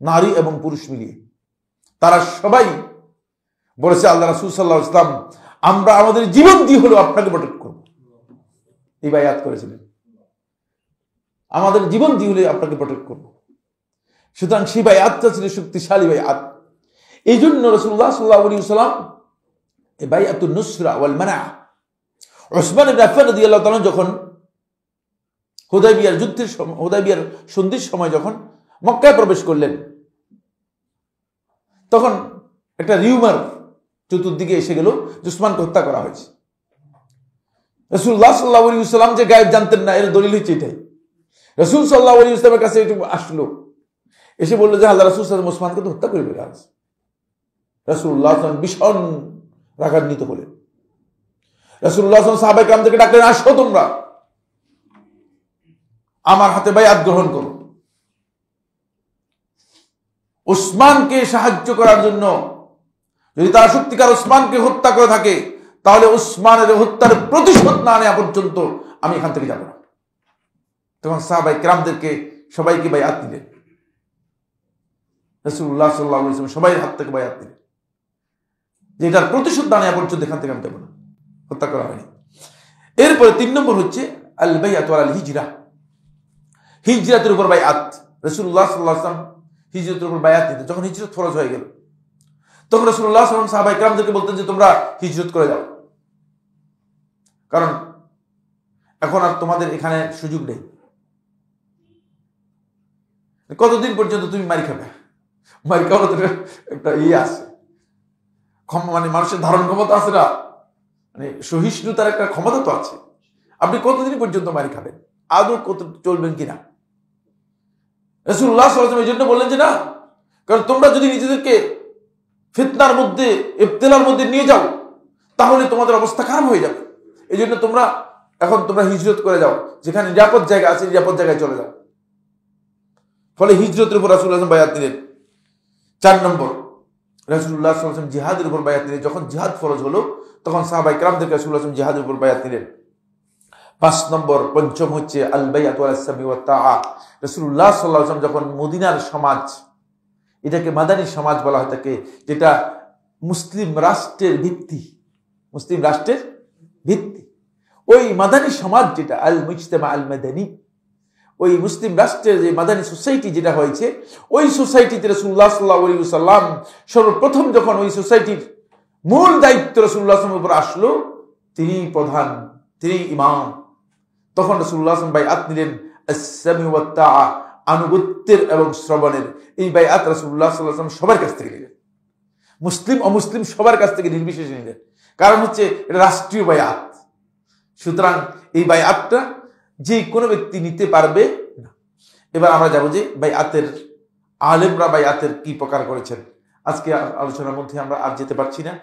নারী এবং পুরুষ মিলিয়ে। তারা সবাই বলেছে আল্লাহ রাসূল সাল্লাল্লাহু আলাইহি ওয়াসাল্লাম, আমরা আমাদের জীবন দিয়ে হলো আপনাকে প্রোটেক্ট করব। এই বাইআত করেছিলেন, আমাদের জীবন দিয়ে হলে আপনাকে প্রোটেক্ট করব। সুতরাং সেই বাইআতটা ছিল শক্তিশালী বাইআত। এই জন্য রাসূলুল্লাহ সাল্লাল্লাহু আলাইহি ওয়াসাল্লাম এই বাইআতুন নুসরা ওয়াল মানা, উসমান ইবনে আফফান রাদিয়াল্লাহু তাআলা যখন হুদায়বিয়ার সন্ধির সময় যখন মক্কায় প্রবেশ করলেন, তখন একটা রিউমার চতুর্দিকে এসে গেল যে উসমানকে হত্যা করা হয়েছে। রাসূলুল্লাহ সাল্লাল্লাহু আলাইহি ওয়াসাল্লাম যে গায়েব জানতেন না, এর দলিল হচ্ছে এটাই। রাসূল সাল্লাল্লাহু আলাইহি ওয়াসাল্লামের কাছে একটু আসলো, এসে বলল যে আল্লাহ রাসূল সাল্লাল্লাহু আলাইহি ওয়াসাল্লাম উসমানকে তো হত্যা করে ফেলেছে। রাসূলুল্লাহ সাল্লাল্লাহু আলাইহি ওয়াসাল্লাম ভীষণ রাগান্বিত হলেন। রাসূলুল্লাহ সাল্লাল্লাহু আলাইহি ওয়াসাল্লাম সাহাবায়ে কেরামদেরকে ডাকলেন, আসো তোমরা আমার হাতে বাইআত গ্রহণ করো। উসমানকে সাহায্য করার জন্য, যদি তারা সত্যিকার উসমানকে হত্যা করে থাকে তাহলে উসমানের হত্যার প্রতিশোধ না নেওয়া পর্যন্ত আমি এখান থেকে যাব না। তখন সাহাবায়ে কেরামদেরকে সবাইকে বাইআত দিলেন। রাসূলুল্লাহ সাল্লাল্লাহু আলাইহি ওয়াসাল্লাম সবাই হাত থেকে বাইআত দিলেন যে এটার প্রতিশোধ না নেওয়া পর্যন্ত এখান থেকে আমি যাব না, হত্যা করা হয়নি। এরপরে 3 নম্বর হচ্ছে আল বাইআতু আলাল হিজরা, হিজরাতের উপর বাইআত। রাসূলুল্লাহ সাল্লাল্লাহু আলাইহি ওয়াসাল্লাম হিজরতের উপর বায়াত নিতে। যখন হিজরত ফরজ হয়ে গেল তখন রাসূলুল্লাহ সাল্লাল্লাহু আলাইহি ওয়াসাল্লাম সাহাবায়ে কেরামদেরকে বলতেন যে তোমরা হিজরত করে যাও, কারণ এখন আর তোমাদের এখানে সুযোগ নেই। কতদিন পর্যন্ত তুমি মারি খাবে? মারি খাওয়ার তো একটা আছে, মানে মানুষের ধারণ ক্ষমতা আছে না, মানে সহিষ্ণুতার একটা ক্ষমতা তো আছে। আপনি কতদিন পর্যন্ত মারি খাবেন? আদৌ কত চলবেন কিনা? রাসূলুল্লাহ সাল্লাল্লাহু আলাইহি ওয়াসাল্লাম এই জন্য বললেন যে না, কারণ তোমরা যদি নিজেদেরকে ফিতনার মধ্যে, ইবতিলার মধ্যে নিয়ে যাও তাহলে তোমাদের অবস্থা খারাপ হয়ে যাবে। এই জন্য তোমরা হিজরত করে যাও, যেখানে নিরাপদ জায়গা আছে নিরাপদ জায়গায় চলে যাও। ফলে হিজরতের উপর রাসূলুল্লাহ সাল্লাল্লাহু আলাইহি ওয়াসাল্লাম বায়াত দিলেন। 4 নম্বর, রাসূলুল্লাহ সাল্লাল্লাহু আলাইহি ওয়াসাল্লাম জিহাদের উপর বায়াত দিলেন। যখন জিহাদ ফরজ হলো তখন সাহাবায়ে কেরামদেরকে রাসূলুল্লাহ সাল্লাল্লাহু আলাইহি ওয়াসাল্লাম জিহাদের উপর বায়াত দিলেন। 5 নম্বর, পঞ্চম হচ্ছে আল বাইআতু আলাস সামি ওয়াত তাআ। রাসূলুল্লাহ সাল্লাল্লাহু আলাইহি ওয়াসাল্লাম যখন মদিনার সমাজ, এটাকে মাদানী সমাজ বলা হয় থাকে, যেটা মুসলিম রাষ্ট্রের ভিত্তি, মুসলিম রাষ্ট্রের ভিত্তি, ওই মাদানী সমাজ যেটা আল মুজতামা আল মাদানী, ওই মুসলিম রাষ্ট্রের যে মাদানী সোসাইটি যেটা হয়েছে, ওই সোসাইটিতে রাসূলুল্লাহ সাল্লাল্লাহু আলাইহি ওয়াসাল্লাম সর্বপ্রথম যখন ওই সোসাইটির মূল দায়িত্ব রাসূলুল্লাহ সাল্লাল্লাহু আলাইহি ওয়াসাল্লামের উপর আসলো, তিনি প্রধান, তিনি ইমাম, তখন রাসূলুল্লাহ সাল্লাল্লাহু আলাইহি ওয়াসাল্লাম বাইআত নিলেন আস-সামি ওয়াত তাআ, আনুগত্যের এবং শ্রবণের। এই বাইআত রাসূলুল্লাহ সাল্লাল্লাহু আলাইহি ওয়াসাল্লাম সবার কাছ থেকে নিলেন, মুসলিম অমুসলিম সবার কাছ থেকে নির্বিশেষে নিলেন, কারণ হচ্ছে এটা রাষ্ট্রীয় বাইআত। সুতরাং এই বাইআতটা যে কোনো ব্যক্তি নিতে পারবে না। এবার আমরা যাবো যে বাইআতের আলেমরা বাইআতের কি প্রকার করেছেন। আজকে আলোচনার মধ্যে আমরা আর যেতে পারছি না।